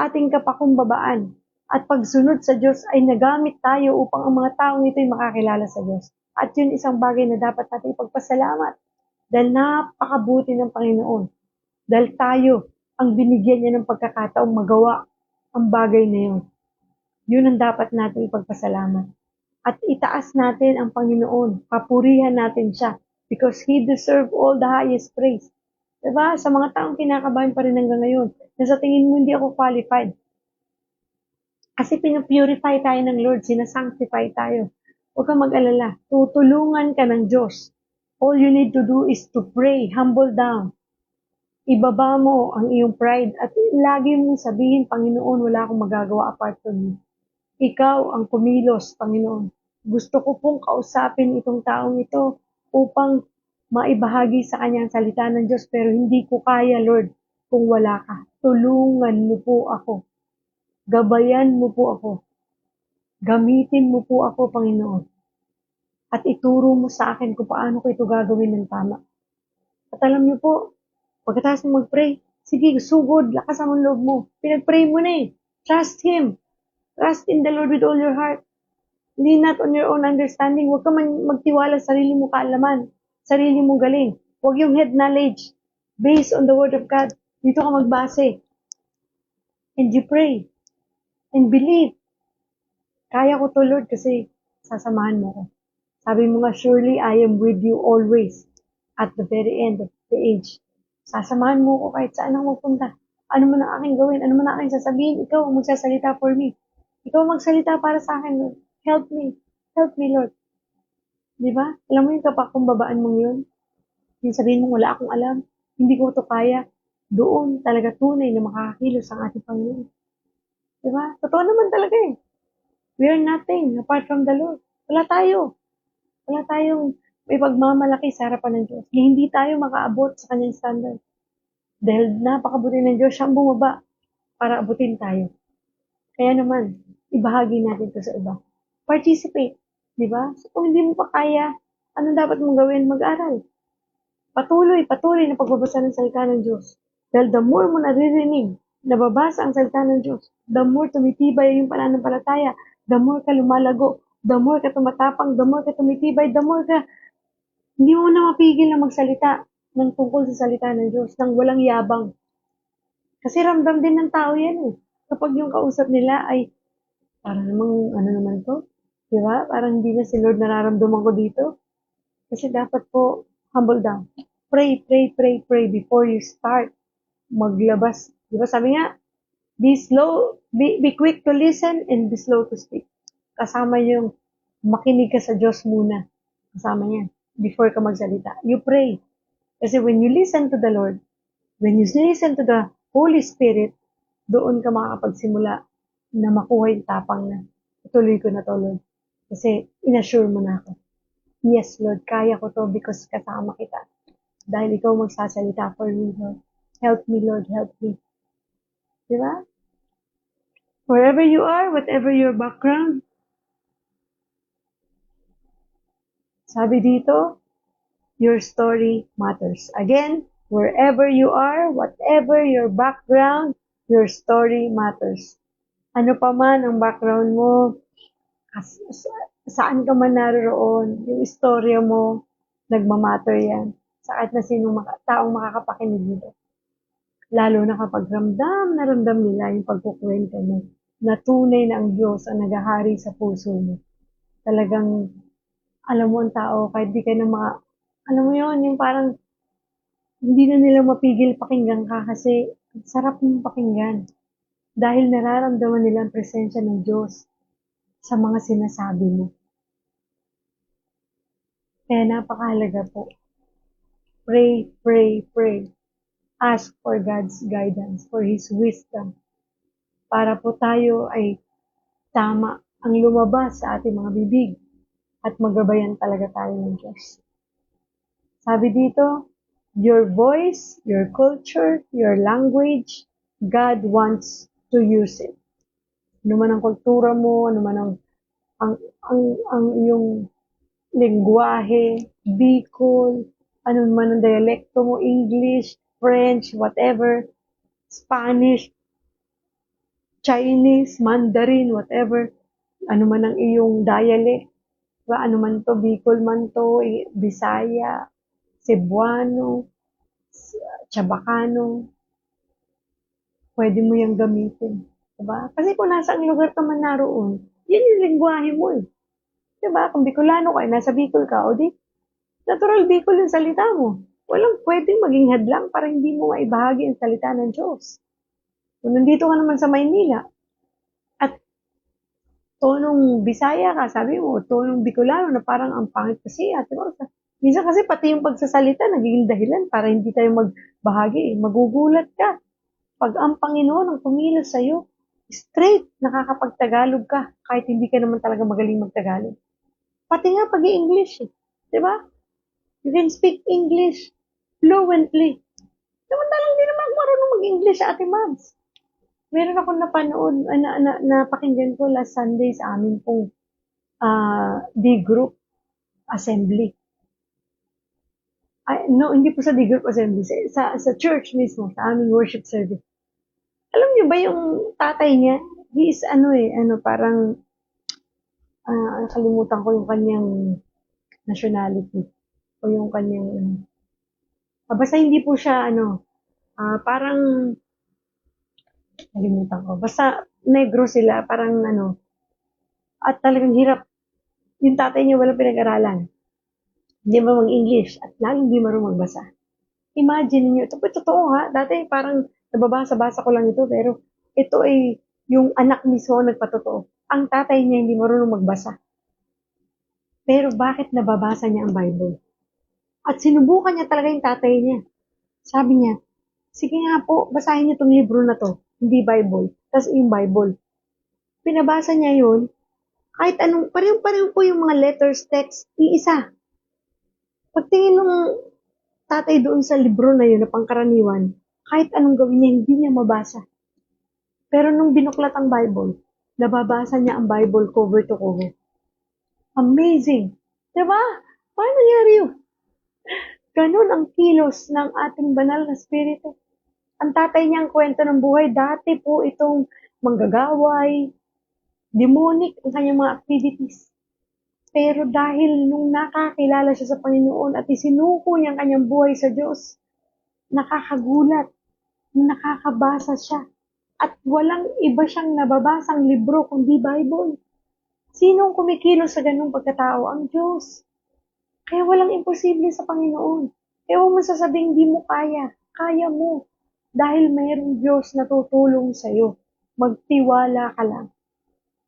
ating kapakumbabaan at pagsunod sa Diyos ay nagamit tayo upang ang mga taong ito'y makakilala sa Diyos. At yun isang bagay na dapat natin ipagpasalamat dahil napakabuti ng Panginoon. Dahil tayo ang binigyan niya ng pagkakataong magawa ang bagay na yun. Yun ang dapat natin ipagpasalamat. At itaas natin ang Panginoon. Papurihan natin siya because He deserves all the highest praise. Diba? Sa mga taong kinakabahan pa rin hanggang ngayon, na sa tingin mo hindi ako qualified. Kasi pinapurify tayo ng Lord, sinasanctify tayo. Huwag kang mag-alala, tutulungan ka ng Diyos. All you need to do is to pray, humble down. Ibaba mo ang iyong pride at lagi mong sabihin, Panginoon, wala akong magagawa apart from you. Ikaw ang kumilos, Panginoon. Gusto ko pong kausapin itong taong ito upang maibahagi sa kanya ang salita ng Diyos, pero hindi ko kaya, Lord, kung wala ka. Tulungan mo po ako. Gabayan mo po ako. Gamitin mo po ako, Panginoon. At ituro mo sa akin kung paano ko ito gagawin ng tama. At alam niyo po, pagkatapos mo mag-pray, sige, sugod, lakas ang loob mo. Pinag-pray mo na eh. Trust Him. Trust in the Lord with all your heart. Lean not on your own understanding. Huwag ka magtiwala sa sarili mo kaalaman, sarili mong galing. Huwag yung head knowledge. Based on the Word of God. Dito ka magbase. And you pray. And believe. Kaya ko to, Lord, kasi sasamahan mo ko. Sabi mo nga, surely I am with you always at the very end of the age. Sasamahan mo ko kahit saan ako magpunta. Ano man ang aking gawin, ano man ang aking sasabihin, ikaw ang magsasalita for me. Ikaw ang magsalita para sa akin, Lord. Help me, Lord. Di ba? Alam mo yung kapakumbabaan mong yun? Yung sabihin mo, wala akong alam, hindi ko to kaya. Doon talaga tunay na makakakilos ang ating Panginoon. Di ba? Totoo naman talaga eh. We are nothing apart from the Lord. Wala tayo. Wala tayong may pagmamalaki sa harapan ng Diyos. Hindi tayo makaabot sa kanyang standard. Dahil napakabuti ng Diyos, siyang bumaba para abutin tayo. Kaya naman, ibahagi natin ito sa iba. Participate. Di ba? So, kung hindi mo pa kaya, anong dapat mong gawin? Mag-aral. Patuloy na pagbabasa ng salita ng Diyos. Dahil the more mo naririnig, nababasa ang salita ng Diyos, the more tumitibay yung pananampalataya, the more ka lumalago, the more ka tumatapang, the more ka tumitibay, the more ka, hindi mo na mapigil na magsalita ng tungkol sa salita ng Diyos, ng walang yabang. Kasi ramdam din ng tao yan eh. Kapag yung kausap nila ay, parang namang, ano naman to? Di ba? Parang hindi na si Lord nararamdaman ko dito. Kasi dapat po, humble down. Pray, pray, pray, pray before you start maglabas. Di ba sabi nga, be quick to listen and be slow to speak. Kasama yung makinig ka sa Diyos muna. Kasama niya. Before ka magsalita. You pray. Kasi when you listen to the Lord, when you listen to the Holy Spirit, doon ka makakapagsimula na makuha yung tapang na ituloy ko na to, Lord. Kasi inassure mo na ako. Yes, Lord, kaya ko to because kasama kita. Dahil ikaw magsasalita for me, Lord. Help me, Lord, help me. Diba? Wherever you are, whatever your background, sabi dito, your story matters. Again, wherever you are, whatever your background, your story matters. Ano pa man ang background mo, saan ka man naroon, yung istorya mo, nagmamatter yan. Sa kahit na sinong taong makakapakinig nito. Lalo na kapag ramdam na ramdam nila yung pagkukwento mo, na tunay na ang Diyos ang naghahari sa puso mo. Talagang, alam mo ang tao, kahit di ka na alam mo yon yung parang, hindi na nila mapigil pakinggan ka kasi sarap mong pakinggan. Dahil nararamdaman nila ang presensya ng Diyos sa mga sinasabi mo. Kaya napakahalaga po. Pray, pray, pray. Ask for God's guidance, for His wisdom. Para po tayo ay tama ang lumabas sa ating mga bibig at magabayan talaga tayo ng Diyos. Sabi dito, your voice, your culture, your language, God wants to use it. Ano man ang kultura mo, ano man ang iyong lengguwahe, Bicol, ano man ang dialekto mo, English, French, whatever, Spanish, Chinese, Mandarin, whatever, ano man ang iyong dialect, diba? Ano man to, Bicol man to, Bisaya, Cebuano, Chabacano, pwede mo yung gamitin. Diba? Kasi kung nasa ang lugar ka man naroon, yun yung lingwahe mo eh. Diba? Kung Bicolano ka, nasa Bicol ka, o di, natural Bicol yung salita mo. Walang pwedeng maging hadlang para hindi mo maibahagi ang salita ng Diyos. Kung nandito ka naman sa Maynila, at tonong Bisaya ka, sabi mo, tonong Bicolano na parang ang pangit kasi, at diba? Minsan kasi pati yung pagsasalita nagiging dahilan para hindi tayo magbahagi. Magugulat ka. Pag ang Panginoon ang pumilos sa'yo, straight, nakakapagtagalog ka, kahit hindi ka naman talaga magaling magtagalog. Pati nga pag-i-English, eh. Diba? You can speak English fluently. Samantalang hindi naman ako marunong mag-English, Ate Mabs. Meron akong napanood, napakinggan ko last Sunday sa amin pong D-group assembly. No, hindi po sa D-group assembly, sa church mismo, sa aming worship service. Alam niyo ba yung tatay niya, he is parang, nakalimutan ko yung kanyang nationality o yung kanyang, basta hindi po siya, parang, nalimutan ko, basta negro sila, parang at talagang hirap. Yung tatay niya walang pinag-aralan. Hindi ba mag-English at lalo hindi marunong magbasa. Imagine niyo, ito po totoo ha, dati parang nababasa-basa ko lang ito, pero ito ay yung anak mismo nagpatotoo. Ang tatay niya hindi marunong magbasa. Pero bakit nababasa niya ang Bible? At sinubukan niya talaga yung tatay niya. Sabi niya, sige nga po, basahin niyo itong libro na to, hindi Bible. Tapos yung Bible. Pinabasa niya yun, kahit anong, pareho-pareho po yung mga letters, text, iisa. Pagtingin ng tatay doon sa libro na yun na pangkaraniwan, kahit anong gawin niya, hindi niya mabasa. Pero nung binuklat ang Bible, nababasa niya ang Bible cover to cover. Amazing! Diba? Paano nangyari yun? Ganun ang kilos ng ating banal na spirito. Ang tatay niyang kwento ng buhay, dati po itong manggagaway, demonic ang kanyang mga activities. Pero dahil nung nakakilala siya sa Panginoon at isinuko niya ang kanyang buhay sa Diyos, nakakagulat. nakakabasa siya. At walang iba siyang nababasang libro kundi Bible. Sinong kumikilos sa ganung pagkatao? Ang Diyos. Kaya walang imposible sa Panginoon. Kaya huwag mo sasabing di mo kaya. Kaya mo. Dahil mayroong Diyos na tutulong sa'yo. Magtiwala ka lang.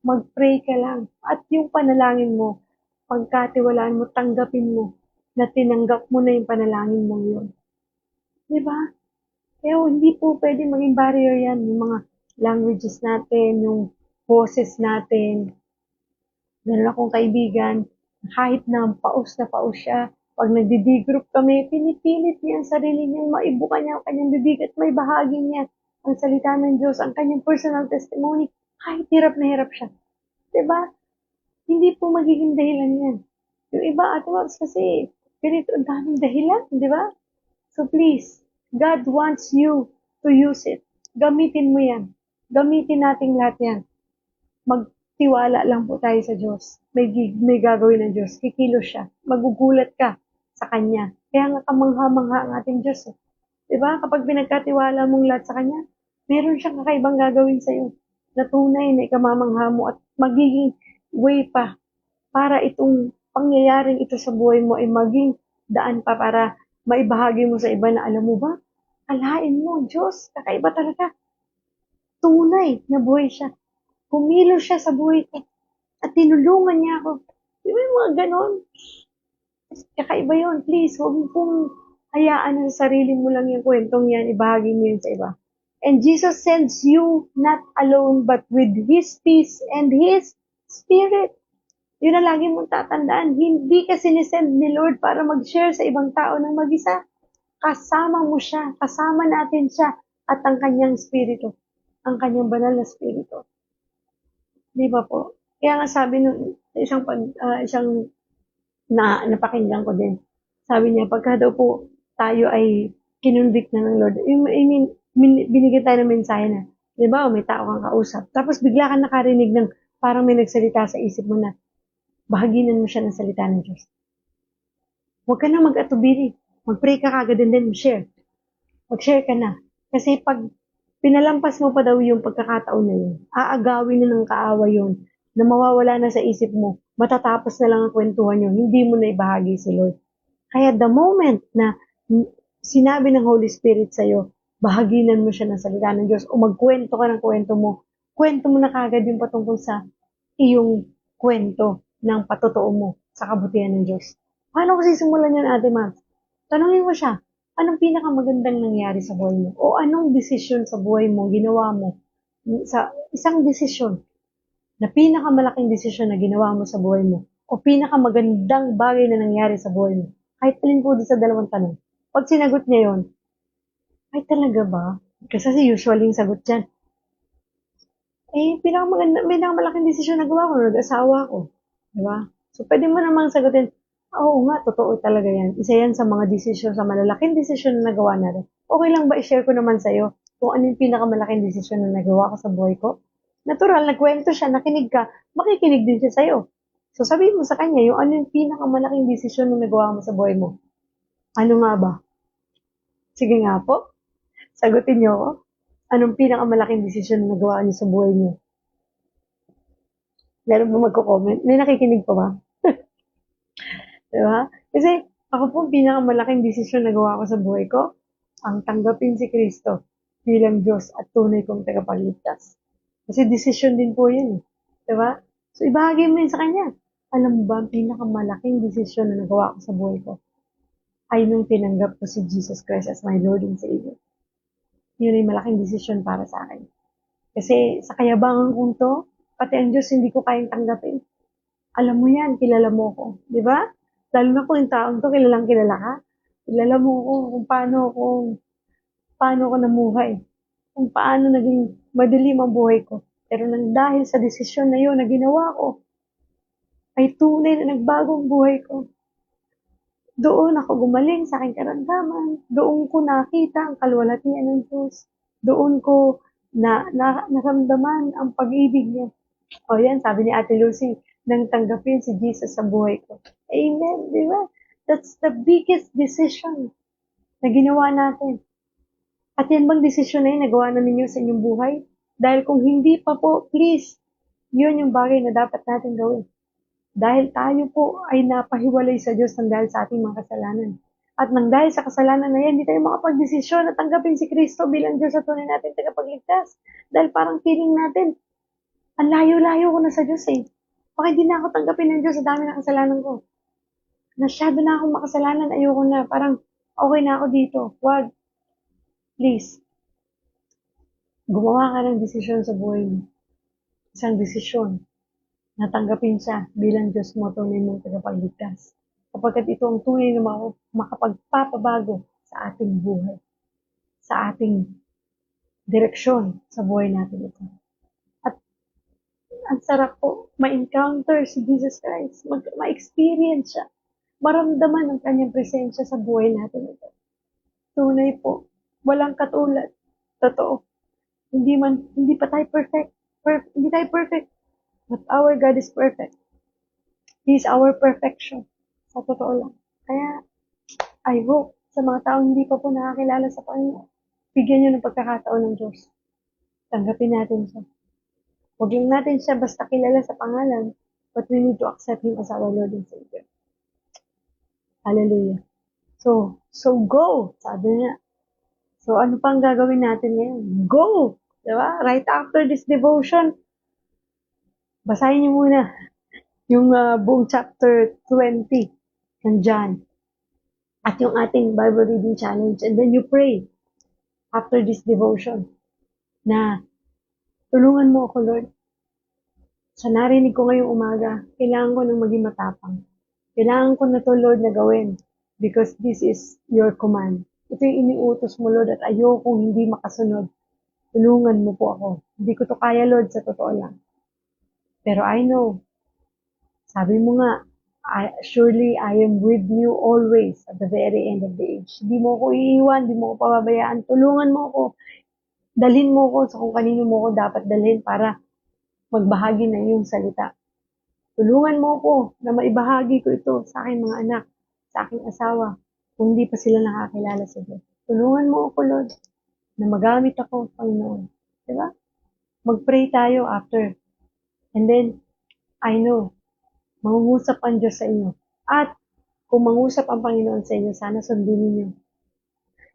Mag-pray ka lang. At yung panalangin mo, pagkatiwalaan mo, tanggapin mo na tinanggap mo na yung panalangin mo yun. Diba? Kaya hindi po pwede maging barrier yan. Yung mga languages natin, yung boses natin. Meron akong kaibigan, kahit na paus siya, pag nagdi-D-group kami, pinipilit niya ang sarili niyang maibuka niya ang kanyang bibig at may bahagi niya ang salita ng Diyos, ang kanyang personal testimony, kahit hirap na hirap siya. Diba? Hindi po magiging dahilan yan. Yung iba, Ate Mabs, kasi ganito, ang daming dahilan, di ba? So please, God wants you to use it. Gamitin mo yan. Gamitin natin lahat yan. Magtiwala lang po tayo sa Diyos. May gagawin ng Diyos. Kikilos siya. Magugulat ka sa Kanya. Kaya nga kamangha-mangha ang ating Diyos. Eh. Diba? Kapag pinagkatiwala mong lahat sa Kanya, meron siyang kakaibang gagawin sa iyo. Na tunay na ikamamangha mo at magiging way pa para itong pangyayaring ito sa buhay mo ay maging daan pa para maibahagi mo sa iba na alam mo ba? Alain mo, Diyos, kakaiba talaga. Tunay na buhay siya. Kumilos siya sa buhay ko. At tinulungan niya ako. Di ba yung mga ganon? Kakaiba yun. Please, huwag mo pong hayaan na sa sarili mo lang yung kwentong yan. Ibahagi mo yun sa iba. And Jesus sends you not alone but with His peace and His Spirit. Yun ang lagi mong tatandaan. Hindi ka sinisend ni Lord para mag-share sa ibang tao ng mag-isa. Kasama mo siya. Kasama natin siya at ang kanyang spirito. Ang kanyang banal na spirito. Di ba po? Kaya nga sabi ng isang napakinggan ko din. Sabi niya, pagka daw po tayo ay kinonvict na ng Lord, I mean, binigyan tayo ng mensahe na, di ba, may tao kang kausap. Tapos bigla ka nakarinig ng parang may nagsalita sa isip mo na, bahaginan mo siya ng salita ng Diyos. Huwag ka na mag-atubili. Mag-pray ka kagad and then share. Mag-share ka na. Kasi pag pinalampas mo pa daw yung pagkakataon na yun, aagawin na ng kaawa yun, na mawawala na sa isip mo, matatapos na lang ang kwentuhan yun, hindi mo na ibahagi si Lord. Kaya the moment na sinabi ng Holy Spirit sa'yo, bahaginan mo siya ng salita ng Diyos, o magkwento ka ng kwento mo na kagad yung patungkol sa iyong kwento ng patotoo mo sa kabutihan ng Diyos. Paano ko sisimulan yan, Ate Max? Tanungin mo siya, anong pinakamagandang nangyari sa buhay mo? O anong desisyon sa buhay mo ginawa mo? Sa isang desisyon na pinakamalaking desisyon na ginawa mo sa buhay mo o pinakamagandang bagay na nangyari sa buhay mo. Kahit alin po sa dalawang tanong. Pag sinagot niya yon, ay talaga ba? Kasi usually yung sagot dyan, pinakamalaking desisyon na gawa ko, nag-asawa ko. Diba? So, pwede mo namang sagutin, oo nga, totoo talaga yan. Isa yan sa mga desisyon, sa malalaking desisyon na nagawa natin. Okay lang ba i-share ko naman sa'yo kung ano yung pinakamalaking desisyon na nagawa ko sa buhay ko? Natural, nagkwento siya, nakinig ka, makikinig din siya sa'yo. So, sabihin mo sa kanya, yung ano yung pinakamalaking desisyon na nagawa mo sa buhay mo? Ano nga ba? Sige nga po, sagutin niyo ako. Anong pinakamalaking desisyon na nagawa niyo sa buhay niyo? Meron ba magko-comment? May nakikinig pa ba? Diba? Kasi ako po, pinakamalaking desisyon na gawa ko sa buhay ko, ang tanggapin si Kristo bilang Diyos at tunay kong tagapagligtas. Kasi desisyon din po yun. Diba? So, ibahagi mo yun sa Kanya. Alam mo ba, ang pinakamalaking desisyon na nagawa ko sa buhay ko ay nung tinanggap ko si Jesus Christ as my Lord and Savior. Yun ay malaking desisyon para sa akin. Kasi sa kayabangan kong to, pati ang Diyos hindi ko kayang tanggapin. Alam mo yan, kilala mo ko. Di ba? Lalo na kung yung taong to, kilalang kilala ka. Kilala mo ko kung paano ko namuhay. Kung paano naging madilim ang buhay ko. Pero nang dahil sa desisyon na yun na ginawa ko, ay tunay na nagbagong buhay ko. Doon ako gumaling sa aking karamdaman. Doon ko nakita ang kalwalhatian ng Diyos. Doon ko naramdaman ang pag-ibig niya. O yan, sabi ni Ate Lucy, nang tanggapin si Jesus sa buhay ko. Amen, di ba? That's the biggest decision na ginawa natin. At yan bang desisyon na yun, nagawa na ninyo sa inyong buhay? Dahil kung hindi pa po, please, yun yung bagay na dapat natin gawin. Dahil tayo po ay napahiwalay sa Diyos ng dahil sa ating mga kasalanan. At nang dahil sa kasalanan na yan, hindi tayo makapag-desisyon na tanggapin si Kristo bilang Diyos at tunay natin tagapagligtas. Dahil parang feeling natin, ang layo-layo ko na sa Diyos eh. Bakit hindi na ako tanggapin ng Diyos sa dami ng kasalanan ko? Masyado na akong makasalanan, ayoko na. Parang okay na ako dito. Wag. Please. Gumawa ka ng desisyon sa buhay mo. Isang desisyon na tanggapin siya bilang Diyos mo, tunay mong tagapagligtas. Kapagkat ito ang tunay na makapagpapabago sa ating buhay, sa ating direksyon sa buhay natin ito. At ang sarap po, ma-encounter si Jesus Christ, ma-experience siya, maramdaman ang kanyang presensya sa buhay natin ito. Tunay po, walang katulad. Totoo. Hindi pa tayo perfect. Hindi tayo perfect. But our God is perfect. He is our perfection. Sa totoo lang. Kaya, I hope sa mga taong hindi pa po nakakilala sa Panginoon, bigyan nyo ng pagkakataon ng Diyos. Tanggapin natin siya. Huwag lang natin siya basta kilala sa pangalan, but we need to accept Him as our Lord and Savior. Hallelujah. So go! Sabi niya. So, ano pang gagawin natin ngayon? Go! Diba? Right after this devotion, basahin niyo muna yung buong chapter 20 ng John at yung ating Bible reading challenge. And then you pray after this devotion na tulungan mo ako, Lord. Sa narinig ko ngayong umaga, kailangan ko nang maging matapang. Kailangan ko na to, Lord, na gawin because this is your command. Ito yung iniutos mo, Lord, at ayokong hindi makasunod. Tulungan mo po ako. Hindi ko to kaya, Lord, sa totoo lang. Pero I know, sabi mo nga, surely I am with you always at the very end of the age. Hindi mo ako iiwan, hindi mo ako pababayaan. Tulungan mo ako. Dalhin mo ako sa kung kanino mo ako dapat dalhin para magbahagi ng iyong salita. Tulungan mo ako na maibahagi ko ito sa aking mga anak, sa aking asawa, kung hindi pa sila nakakilala sa Diyos. Tulungan mo ako, Lord, na magamit ako, Panginoon. Diba? Mag-pray tayo after. And then, I know, mangungusap ang Diyos sa inyo. At kung mangusap ang Panginoon sa inyo, sana sundin ninyo.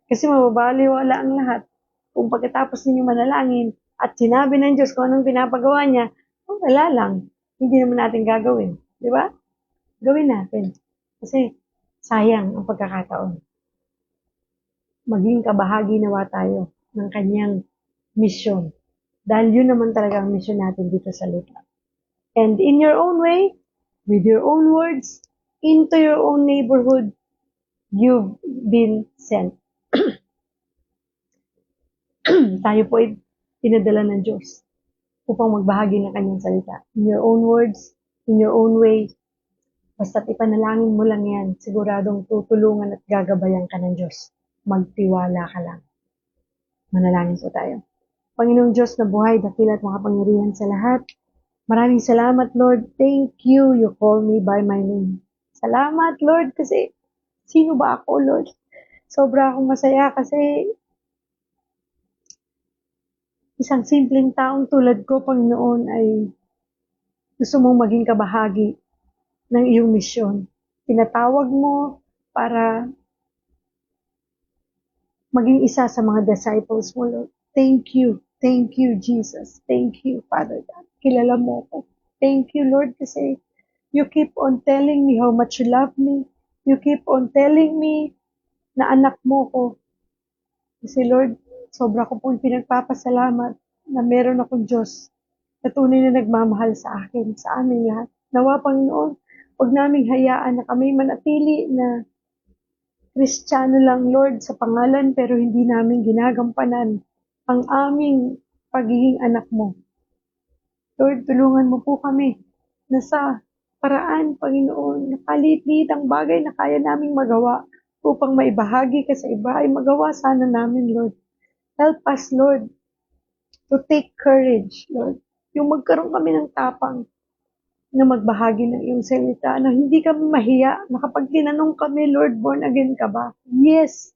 Kasi mababaliwala ang lahat. Kung pagkatapos ninyo manalangin at sinabi ng Diyos kung anong pinapagawa niya, wala lang. Hindi naman natin gagawin. Di ba? Gawin natin. Kasi sayang ang pagkakataon. Maging kabahagi nawa tayo ng kanyang misyon. Dahil yun naman talaga ang misyon natin dito sa lupa. And in your own way, with your own words, into your own neighborhood, you've been sent. Tayo po ay pinadala ng Diyos upang magbahagi ng kanyang salita. In your own words, in your own way, basta't ipanalangin mo lang yan, siguradong tutulungan at gagabayan ka ng Diyos. Magtiwala ka lang. Manalangin po tayo. Panginoong Diyos na buhay, dakil at makapangyarihan sa lahat, maraming salamat, Lord. Thank you. You call me by my name. Salamat, Lord, kasi sino ba ako, Lord? Sobra akong masaya kasi isang simpleng taong tulad ko, Panginoon, ay gusto mong maging kabahagi ng iyong misyon. Tinatawag mo para maging isa sa mga disciples mo, Lord. Thank you. Thank you, Jesus. Thank you, Father God. Kilala mo ko. Thank you, Lord, kasi you keep on telling me how much you love me. You keep on telling me na anak mo ko. Kasi Lord, sobra ko pong pinagpapasalamat na meron akong Diyos na tunay na nagmamahal sa akin, sa aming lahat. Nawa, Panginoon, huwag naming hayaan na kami manatili na Kristiyano lang, Lord, sa pangalan, pero hindi namin ginagampanan ang aming pagiging anak mo. Lord, tulungan mo po kami na sa paraan, Panginoon, nakaliit-liit ang bagay na kaya naming magawa upang maibahagi ka sa iba ay magawa sana namin, Lord. Help us, Lord, to take courage, Lord. Yung magkaroon kami ng tapang na magbahagi ng iyong salita, na hindi kami mahiya, na kapag tinanong kami, Lord, born again ka ba? Yes,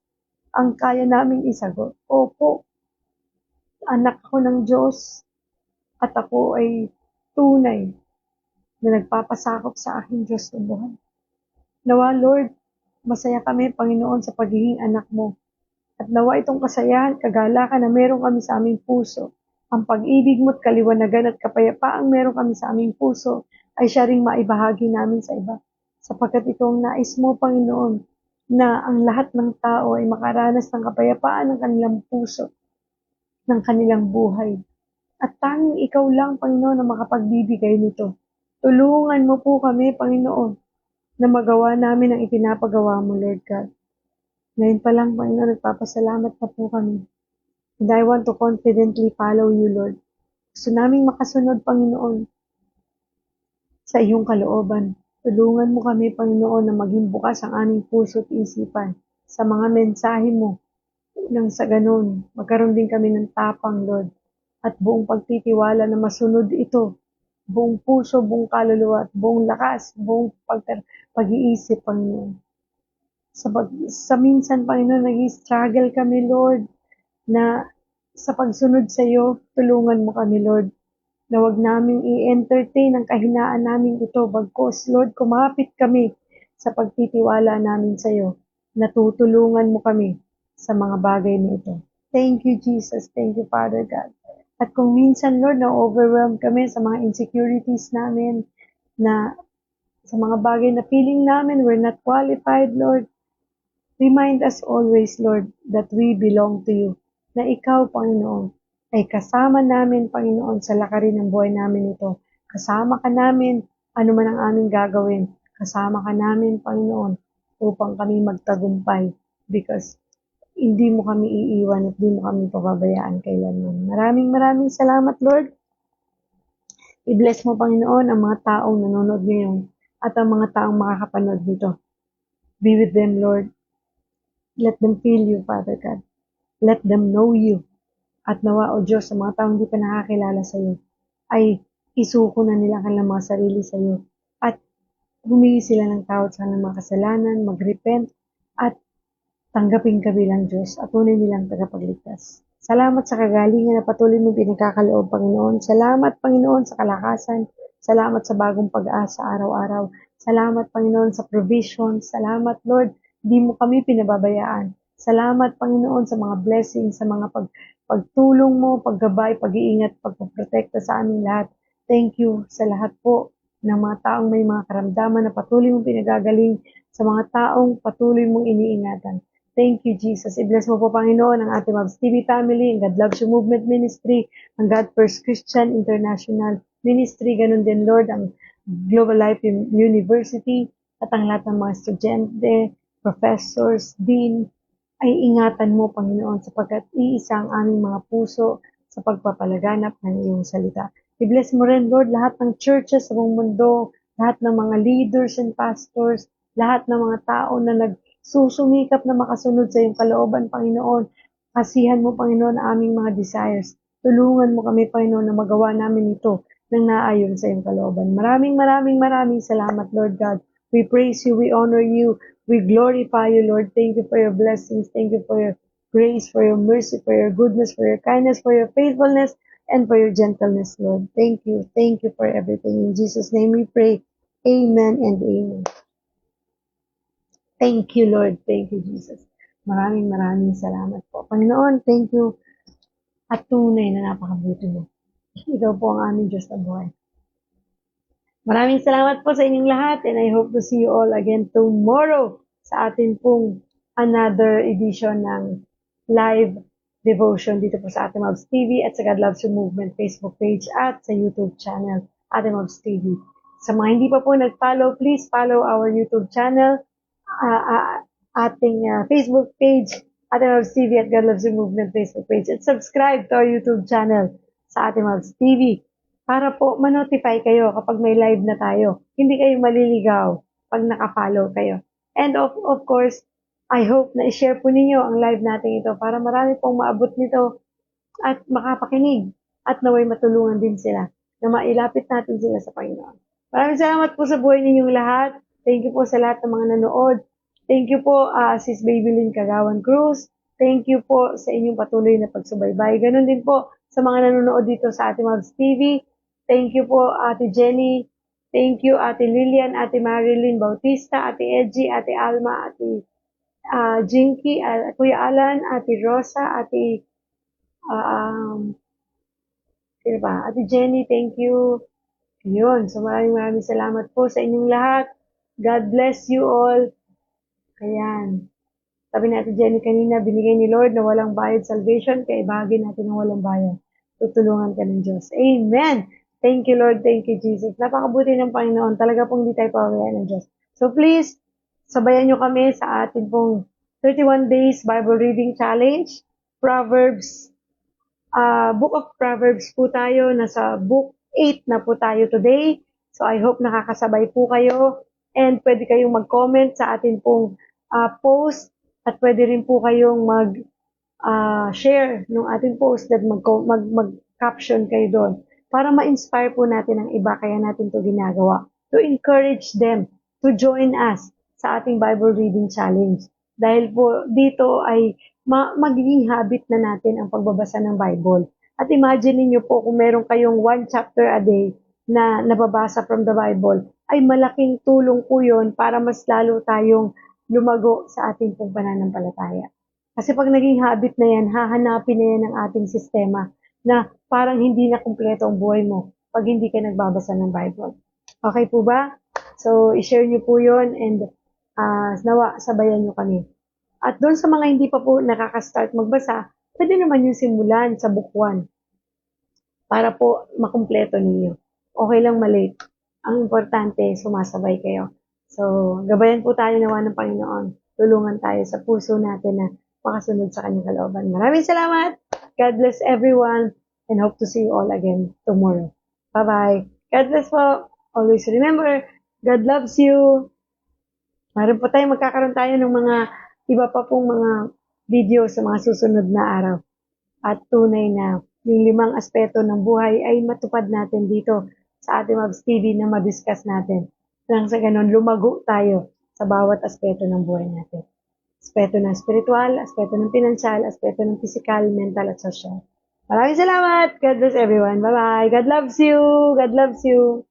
ang kaya naming isagot. Opo, anak ako ng Diyos at ako ay tunay na nagpapasakop sa aking Diyos na buhay. Nawa, Lord, masaya kami, Panginoon, sa pagiging anak mo. At nawa itong kasayahan, kagalakan na meron kami sa aming puso, ang pag-ibig mo at kaliwanagan at kapayapaang meron kami sa aming puso, ay siya ring maibahagi namin sa iba. Sapagkat itong nais mo, Panginoon, na ang lahat ng tao ay makaranas ng kapayapaan ng kanilang puso, ng kanilang buhay. At tanging ikaw lang, Panginoon, na makapagbibigay nito. Tulungan mo po kami, Panginoon, na magawa namin ang ipinapagawa mo, Lord God. Ngayon pa lang, Panginoon, nagpapasalamat na po kami. And I want to confidently follow you, Lord. Gusto naming makasunod, Panginoon, sa iyong kalooban. Tulungan mo kami, Panginoon, na maging bukas ang aming puso at isipan sa mga mensahe mo. Nang sa ganun, magkaroon din kami ng tapang, Lord, at buong pagtitiwala na masunod ito. Buong puso, buong kaluluwa, at buong lakas, buong pag-iisip, Panginoon. Sa minsan, Panginoon, nag-struggle kami, Lord, na sa pagsunod sa iyo, tulungan mo kami, Lord, na wag naming i-entertain ang kahinaan namin ito. Bagkus, Lord, kumapit kami sa pagtitiwala namin sa iyo. Natutulungan mo kami sa mga bagay na ito. Thank you, Jesus. Thank you, Father God. At kung minsan, Lord, na-overwhelmed kami sa mga insecurities namin, na sa mga bagay na feeling namin we're not qualified, Lord, remind us always, Lord, that we belong to you. Na ikaw, Panginoon, ay kasama namin, Panginoon, sa lakarin ng buhay namin ito. Kasama ka namin, ano man ang aming gagawin. Kasama ka namin, Panginoon, upang kami magtagumpay. Because hindi mo kami iiwan at hindi mo kami pababayaan kailanman. Maraming salamat, Lord. I-bless mo, Panginoon, ang mga taong nanonood ngayon at ang mga taong makakapanood nito. Be with them, Lord. Let them feel you, Father God. Let them know you. At nawa, O Diyos, sa mga taong hindi pa nakakilala sa iyo, ay isuko na nila kanilang mga sarili sa iyo. At humingi sila ng tawad sa kanilang mga kasalanan, mag-repent, at tanggapin ka bilang Diyos at tunay nilang tagapagligtas. Salamat sa kagalingan na patuloy mong pinagkakaloob, Panginoon. Salamat, Panginoon, sa kalakasan. Salamat sa bagong pag-asa araw-araw. Salamat, Panginoon, sa provision. Salamat, Lord, di mo kami pinababayaan. Salamat, Panginoon, sa mga blessings, sa mga pagtulong mo, paggabay, pag-iingat, pagpoprotekta sa aming lahat. Thank you sa lahat po ng mga taong may mga karamdaman na patuloy mong pinagagaling, sa mga taong patuloy mong iniingatan. Thank you, Jesus. I-bless mo po, Panginoon, ang ating Mavs TV family, ang God Loves You Movement Ministry, ang God First Christian International Ministry, ganun din, Lord, ang Global Life University, at ang lahat ng mga estudyante, professors, dean, ay ingatan mo, Panginoon, sapagkat iisa ang aming mga puso sa pagpapalaganap ng iyong salita. I-bless mo rin, Lord, lahat ng churches sa buong mundo, lahat ng mga leaders and pastors, lahat ng mga tao na nagsusumikap na makasunod sa iyong kalooban, Panginoon. Kasihan mo, Panginoon, ang aming mga desires. Tulungan mo kami, Panginoon, na magawa namin ito nang naayon sa iyong kalooban. Maraming salamat, Lord God. We praise you, we honor you, we glorify you, Lord. Thank you for your blessings. Thank you for your grace, for your mercy, for your goodness, for your kindness, for your faithfulness, and for your gentleness, Lord. Thank you. Thank you for everything. In Jesus' name we pray. Amen and amen. Thank you, Lord. Thank you, Jesus. Maraming salamat po. Panginoon, thank you. At tunay na napakabuti mo. Ikaw po ang aming Diyos na buhay. Maraming salamat po sa inyong lahat, and I hope to see you all again tomorrow sa atin pong another edition ng live devotion dito po sa Ate Mavs TV at sa God Loves You Movement Facebook page at sa YouTube channel Ate Mavs TV. Sa mga hindi pa po nag-follow, please follow our YouTube channel, ating Facebook page Ate Mavs TV at God Loves You Movement Facebook page, at subscribe to our YouTube channel sa Ate Mavs TV para po ma-notify kayo kapag may live na tayo. Hindi kayo maliligaw pag naka-follow kayo. And of course, I hope na i-share po ninyo ang live natin ito para marami pong maabot nito at makapakinig at naway matulungan din sila na mailapit natin sila sa Panginoon. Maraming salamat po sa buhay ninyong lahat. Thank you po sa lahat ng mga nanood. Thank you po, Sis Babylyn Kagawan Cruz, Thank you po sa inyong patuloy na pagsubaybay. Ganon din po sa mga nanonood dito sa Ate Mavs TV. Thank you po, Ate Jenny. Thank you, Ate Lilian, Ate Marilyn Bautista, Ate Edgy, Ate Alma, Ate Jinky, Kuya Alan, Ate Rosa, Ate sino ba? Ate Jenny, thank you. Yun, so maraming salamat po sa inyong lahat. God bless you all. Ayan. Sabi ni Ate Jenny kanina, binigay ni Lord na walang bayad salvation, kaya ibahagi natin ng walang bayad. Tutulungan ka ng Diyos. Amen. Thank you, Lord. Thank you, Jesus. Napakabuti ng Panginoon. Talaga pong di tayo pabayaan ng Diyos. So please, sabayan nyo kami sa ating pong 31 Days Bible Reading Challenge. Proverbs, Book of Proverbs po tayo. Nasa Book 8 na po tayo today. So I hope nakakasabay po kayo. And pwede kayong mag-comment sa atin pong post. At pwede rin po kayong mag-share ng ating post at mag-caption kayo doon para ma-inspire po natin ang iba, kaya natin to ginagawa. To encourage them to join us sa ating Bible Reading Challenge. Dahil po dito ay magiging habit na natin ang pagbabasa ng Bible. At imagine niyo po kung meron kayong 1 chapter a day na nababasa from the Bible, ay malaking tulong po yun para mas lalo tayong lumago sa ating pong pananampalataya. Kasi pag naging habit na yan, hahanapin na yan ng ating sistema na parang hindi na kumpleto ang buhay mo pag hindi ka nagbabasa ng Bible. Okay po ba? So, i-share nyo po yun and nawa, sabayan nyo kami. At doon sa mga hindi pa po nakaka-start magbasa, pwede naman yung simulan sa book 1 para po makumpleto ninyo. Okay lang malate. Ang importante, sumasabay kayo. So, gabayan po tayo nawa ng Panginoon. Tulungan tayo sa puso natin na makasunod sa kanyang kalooban. Maraming salamat. God bless everyone and hope to see you all again tomorrow. Bye-bye. God bless po. Always remember, God loves you. Meron po magkakaroon tayo ng mga iba pa pong mga video sa mga susunod na araw. At tunay na yung 5 aspeto ng buhay ay matupad natin dito sa ating Mavs TV na madiscuss natin. Nang sa ganun, lumago tayo sa bawat aspeto ng buhay natin. Aspeto ng spiritual, aspeto ng pinansyal, aspeto ng physical, mental, at social. Maraming salamat! God bless everyone. Bye-bye! God loves you! God loves you!